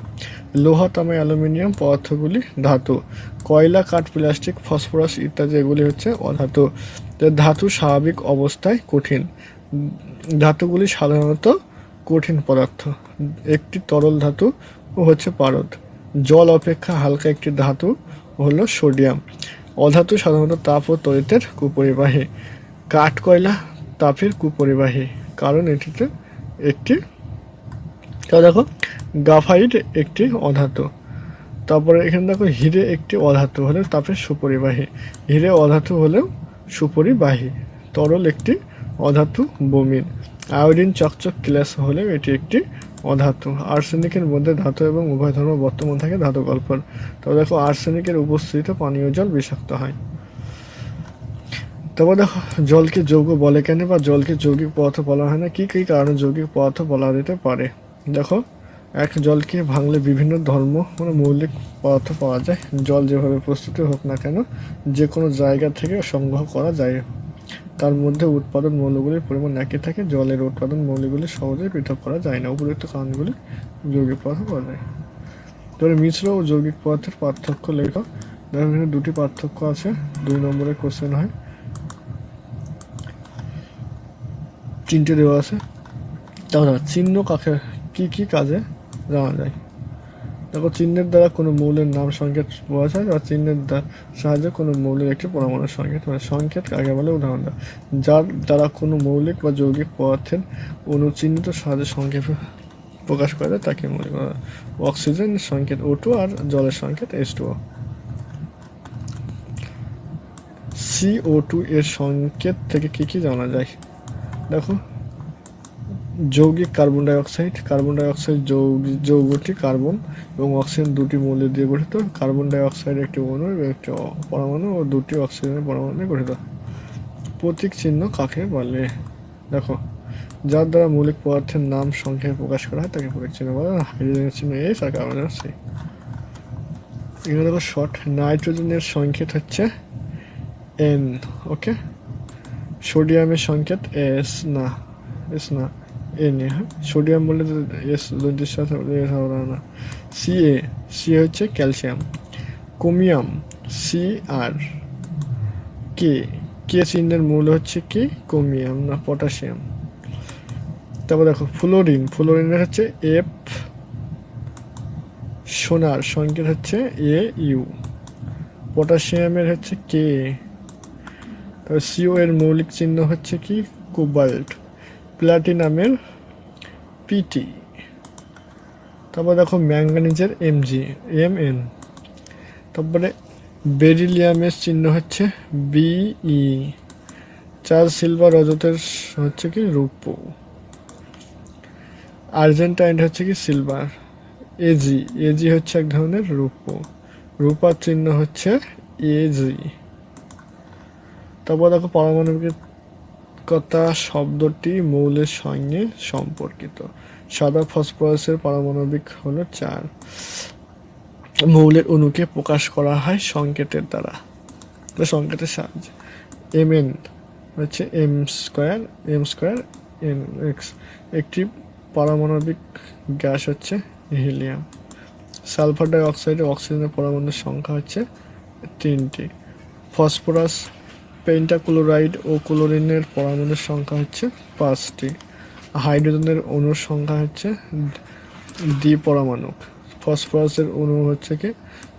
A: লোহা, তামা, অ্যালুমিনিয়াম পদার্থগুলি ধাতু। কয়লা, কাঠ, প্লাস্টিক, ফসফরাস ইত্যাদি এগুলি হচ্ছে অধাতু। ধাতু স্বাভাবিক অবস্থায় কঠিন। ধাতুগুলি সাধারণত কঠিন পদার্থ। একটি তরল ধাতু হচ্ছে পারদ। জল অপেক্ষা হালকা একটি ধাতু হলো সোডিয়াম। অধাতু সাধারণত তাপ ও তড়িতের কুপরিবাহী। কাঠ, কয়লা তাপের কুপরিবাহী, কারণ এটিতে একটি দেখো গ্রাফাইট একটি অধাতু। তারপরে এখানে দেখো হিরে একটি অধাতু হলে তাপের সুপরিবাহী। হিরে অধাতু হলেও সুপরিবাহী। তরল একটি অধাতু, বমিন। আয়োডিন চকচক গ্লাস হলেও এটি একটি অধাতু। আর্সেনিকের মধ্যে ধাতু এবং উভয় ধর্ম বর্তমান থাকে ধাতু গল্পর। তবে দেখো আর্সেনিকের উপস্থিতিতে পানীয় জল বিষাক্ত হয়। তারপর দেখো জলকে যৌগ বলে কেন, বা জলকে যৌগিক পদার্থ বলা হয় না? কি কি কারণে যৌগিক পদার্থ বলা যেতে পারে? দেখো জলকে ভাঙলে বিভিন্ন মৌলিক পদার্থ পাওয়া যায়। জল যেভাবে প্রস্তুতি হোক না কেন যে কোনো জায়গা থেকে সংগ্রহ করা যায়। তার মধ্যে উৎপাদন মৌলগুলির পরিমাণ একই থাকে। জলের উৎপাদন মৌলগুলি সহজেই পৃথক করা যায় না। উপযুক্ত কারণগুলি যৌগিক পদার্থ পাওয়া যায়। তবে মিশ্র ও যৌগিক পদার্থের পার্থক্য লেখো। দেখো এখানে 2টি পার্থক্য আছে, 2 নম্বরের কোশ্চেন হয়। 3টে দেওয়া আছে। তাহলে চিহ্ন কাকে কি কি কাজে জানা যায়? তো দেখো চিহ্নের দ্বারা কোনো মৌলের নাম সংকেত বোঝায় বা চিহ্নের সাহায্যে কোনো মৌলের একটি পরমাণুর সংকেত, মানে সংকেত কাকে বলে উদাহরণ দাও। যার দ্বারা কোনো মৌলিক বা যৌগিক পদার্থের অনুচিহ্নিত সাহায্যে সংক্ষেপে প্রকাশ করা যায় তাকে মৌলিক। অক্সিজেন সংকেত O2 আর জলের সংকেত H2O। CO2 এর সংকেত থেকে কি কি জানা যায়? দেখো যৌগিক কার্বন ডাই অক্সাইড যৌগটি কার্বন এবং অক্সিজেন দুটি মৌল দিয়ে গঠিত। কার্বন ডাই অক্সাইড একটি অণু এবং একটি পরমাণু ও দুটি অক্সিজেনের পরমাণু নিয়ে গঠিত। প্রতীক চিহ্ন কাকে বলে? দেখো যার দ্বারা মৌলিক পদার্থের নাম সংখ্যায় প্রকাশ করা হয় তাকে প্রতীক চিহ্ন বলে। হাইড্রোজেনের চিহ্ন H আর কার্বনের C। এখানে দেখো শর্ট নাইট্রোজেনের সংকেত হচ্ছে N, ওকে। সোডিয়ামের সংকেত S না N, হ্যাঁ সোডিয়াম বলে S দুটির সাথে হবে না। সি হচ্ছে ক্যালসিয়াম। Chromium CR। কে চিহ্নের মূল হচ্ছে কি ক্রোমিয়াম না পটাশিয়াম। তারপর দেখো ফ্লোরিনের হচ্ছে F। সোনার সংকেত হচ্ছে AU। পটাশিয়ামের হচ্ছে K। তবে CO এর মৌলিক চিহ্ন হচ্ছে কি কোবাল্ট। প্লাটিনামের PT। তারপর দেখো ম্যাঙ্গানিজের MN। তারপরে বেরিলিয়ামের চিহ্ন হচ্ছে BE। চার্জ সিলভার রজতের হচ্ছে কি রূপো। আর্জেন্টাইন হচ্ছে কি সিলভার। AG হচ্ছে এক ধরনের রূপো। রূপার চিহ্ন হচ্ছে AG। তারপর দেখো পারমাণবিকতা শব্দটি মৌলের সঙ্গে সম্পর্কিত। সাদা ফসফরাসের পারমাণবিক হলো 4। মৌলের অণুকে প্রকাশ করা হয় সংকেতের দ্বারা, সংকেতের সাহায্যে। Mn হচ্ছে M² NX। একটি পারমাণবিক গ্যাস হচ্ছে হিলিয়াম। সালফার ডাই অক্সাইডে অক্সিজেনের পরমাণুর সংখ্যা হচ্ছে 3টি। ফসফরাস পেন্টাক্লোরাইড ও ক্লোরিনের পরমাণুর সংখ্যা হচ্ছে 5টি। হাইড্রোজেনের অণুর সংখ্যা হচ্ছে দ্বিপরমাণুক। ফসফরাসের অণু হচ্ছে কি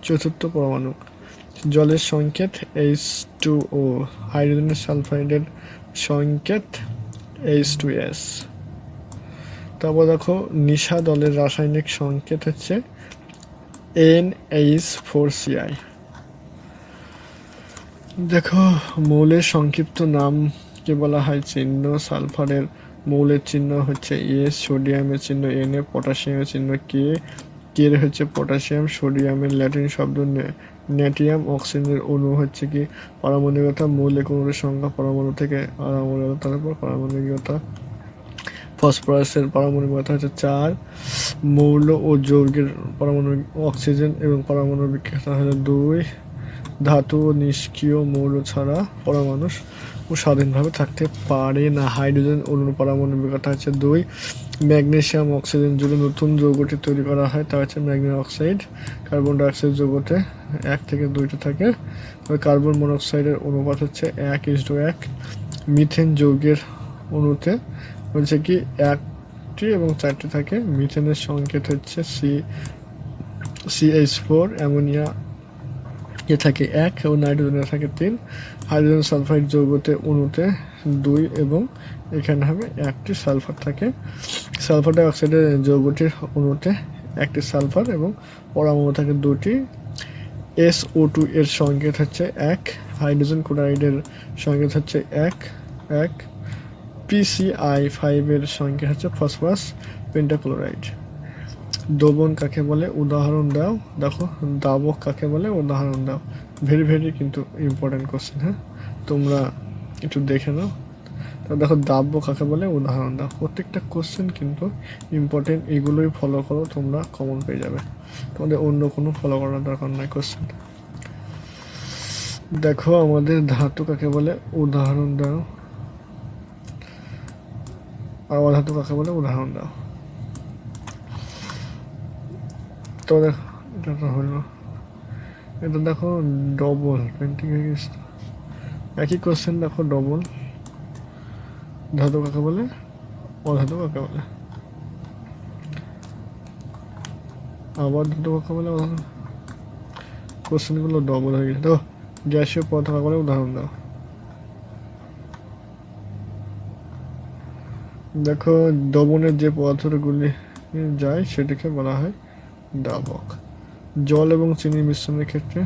A: চতুর্থ পরমাণুক। জলের সংকেত H2O। হাইড্রোজেনের সালফাইডের সংকেত H2S। তারপর দেখো নিশা দলের রাসায়নিক সংকেত হচ্ছে NH4CI। দেখো মৌলের সংক্ষিপ্ত নামকে বলা হয় চিহ্ন। সালফারের মৌলের চিহ্ন হচ্ছে S, সোডিয়ামের চিহ্ন Na, পটাশিয়ামের চিহ্ন K, এর হচ্ছে পটাশিয়াম। সোডিয়ামের ল্যাটিন শব্দ ন্যাটিয়াম। অক্সিজেনের অণু হচ্ছে কি পারমাণবিকতা। মৌলিক অণুর সংখ্যা পরমাণু থেকে পারমাণবিকতা। তারপর পারমাণবিকতা। ফসফরাসের পারমাণবিকতা হচ্ছে 4। মৌল ও যৌগের পারমাণবিক অক্সিজেন এবং পারমাণবিকতা হলো 2। ধাতু ও নিষ্ক্রিয় মৌল ছাড়া পরমাণু স্বাধীনভাবে থাকতে পারে না। হাইড্রোজেন অণুর পারমাণবিকতা হচ্ছে 2। ম্যাগনেসিয়াম অক্সিজেন জুড়ে নতুন যৌগটি তৈরি করা হয় তা হচ্ছে ম্যাগনেসিয়াম অক্সাইড। কার্বন ডাইঅক্সাইড যৌগতে 1 থেকে 2টা থাকে। তবে কার্বন মনোক্সাইডের অনুপাত হচ্ছে 1:1। মিথেন যৌগের অণুতে হচ্ছে কি 1টি এবং 4টি থাকে। মিথেনের সংকেত হচ্ছে CH4। অ্যামোনিয়া থাকে 1 এবং নাইট্রোজেনে থাকে 3। হাইড্রোজেন সালফাইড যৌগতে অণুতে 2 এবং এখানে হবে 1টি সালফার থাকে। সালফার ডাই অক্সাইডের যৌগটির অণুতে 1টি সালফার এবং পরমাণু থাকে 2টি। SO2 এর সংকেত হচ্ছে 1। হাইড্রোজেন ক্লোরাইডের সংকেত হচ্ছে 1। PCI5 এর সংকেত হচ্ছে ফসফরাস পেন্টাক্লোরাইড। দ্রবণ কাকে বলে উদাহরণ দাও। দেখো দাবক কাকে বলে উদাহরণ দাও। ভেরি কিন্তু ইম্পর্টেন্ট কোশ্চেন, হ্যাঁ তোমরা একটু দেখে নাও। তো দেখো দাব্য কাকে বলে উদাহরণ দাও। প্রত্যেকটা কোশ্চেন কিন্তু ইম্পর্টেন্ট, এগুলোই ফলো করো তোমরা কমন পেয়ে যাবে, তোমাদের অন্য কোনো ফলো করার দরকার নাই কোশ্চেন। দেখো আমাদের ধাতু কাকে বলে উদাহরণ দাও। আর অধাতু কাকে বলে উদাহরণ দাও। তো দেখো এটা তো হলো, এটা দেখো ডবল একই কোশ্চেন। দেখো ডবল ধাতু কাকে বলে অধাতু কাকে বলে। আবার দুটো কথা বলে কোশ্চেনগুলো ডবল হয়ে গেছে। তো গ্যাসীয় পদার্থ বলে উদাহরণ দাও। দেখো দ্রবণের যে পদার্থগুলি যায় সেটাকে বলা হয় দ্রাবক। জল এবং চিনির মিশ্রণের ক্ষেত্রে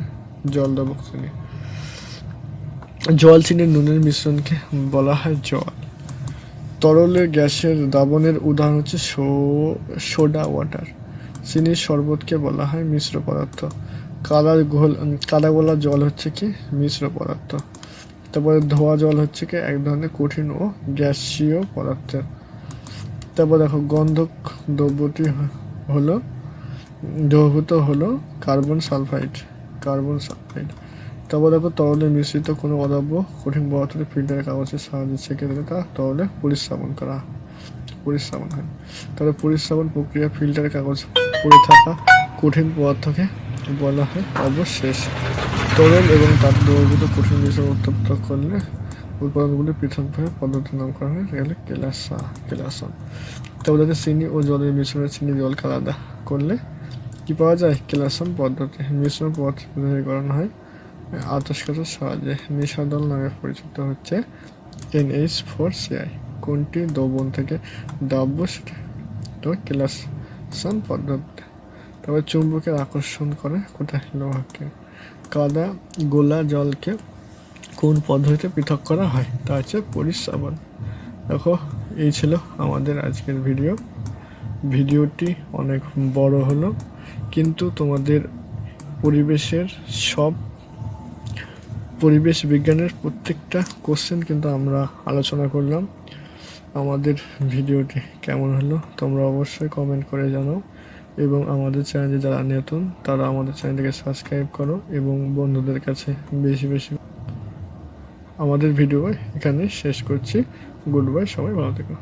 A: জল দ্রাবক চিনি। জল চিনি নুনের মিশ্রণকে বলা হয় জল। তরলে গ্যাসের দ্রাবণের উদাহরণ হচ্ছে সোডা ওয়াটার। চিনির শরবতকে বলা হয় মিশ্র পদার্থ। কাদা গোলা জল হচ্ছে কি মিশ্র পদার্থ। তারপরে ধোয়া জল হচ্ছে কি এক ধরনের কঠিন ও গ্যাসীয় পদার্থ। তারপর দেখো গন্ধক দ্রব্যটি হলো দ্রবীভূত হলো কার্বন সালফাইড। তারপর দেখো তরলে মিশ্রিত কোনো অদ্রাব্য কঠিন পদার্থকে ফিল্টারের কাগজের সাহায্যে ছেঁকে দিলে তা তরলে পরিস্রাবন হয়। তাহলে পরিস্রাবন প্রক্রিয়া ফিল্টারের কাগজ পড়ে থাকা কঠিন পদার্থকে বলা হয় অবশেষ। তরল এবং তার দ্রবীভূত কঠিন বিষয় উত্তপ্ত করলে উৎপাদনগুলি পৃথকভাবে পদ্ধতির নামকরণ হয় গেলে কেলাসন। তারপর দেখো চিনি ও জলের মিশ্রণে চিনি জলকে আলাদা করলে কি পাওয়া যায় কেলাসন পদ্ধতি। মিশ্রণ পদার্থ করানো হয় আতস কাচের সাহায্যে। নিশাদল নামে পরিচিত হচ্ছে NH4CI। কোনটি দ্রবণ থেকে দ্রাব্য সেটা তো কেলাসন পদ্ধতি। তবে চুম্বকের আকর্ষণ করে কোথায় লোহাকে। কাদা গোলা জলকে কোন পদ্ধতিতে পৃথক করা হয় তা হচ্ছে পরিস্রাবন। দেখো এই ছিল আমাদের আজকের ভিডিওটি অনেক বড় হলো, কিন্তু তোমাদের পরিবেশ বিজ্ঞানের প্রত্যেকটা কোশ্চেন কিন্তু আমরা আলোচনা করলাম। আমাদের ভিডিওটি কেমন হলো তোমরা অবশ্যই কমেন্ট করে জানাও, এবং আমাদের চ্যানেলে যারা নতুন তারা আমাদের চ্যানেলটিকে সাবস্ক্রাইব করো এবং বন্ধুদের কাছে বেশি বেশি। আমাদের ভিডিও এখানে শেষ করছি। গুড বাই, সবাই ভালো থেকো।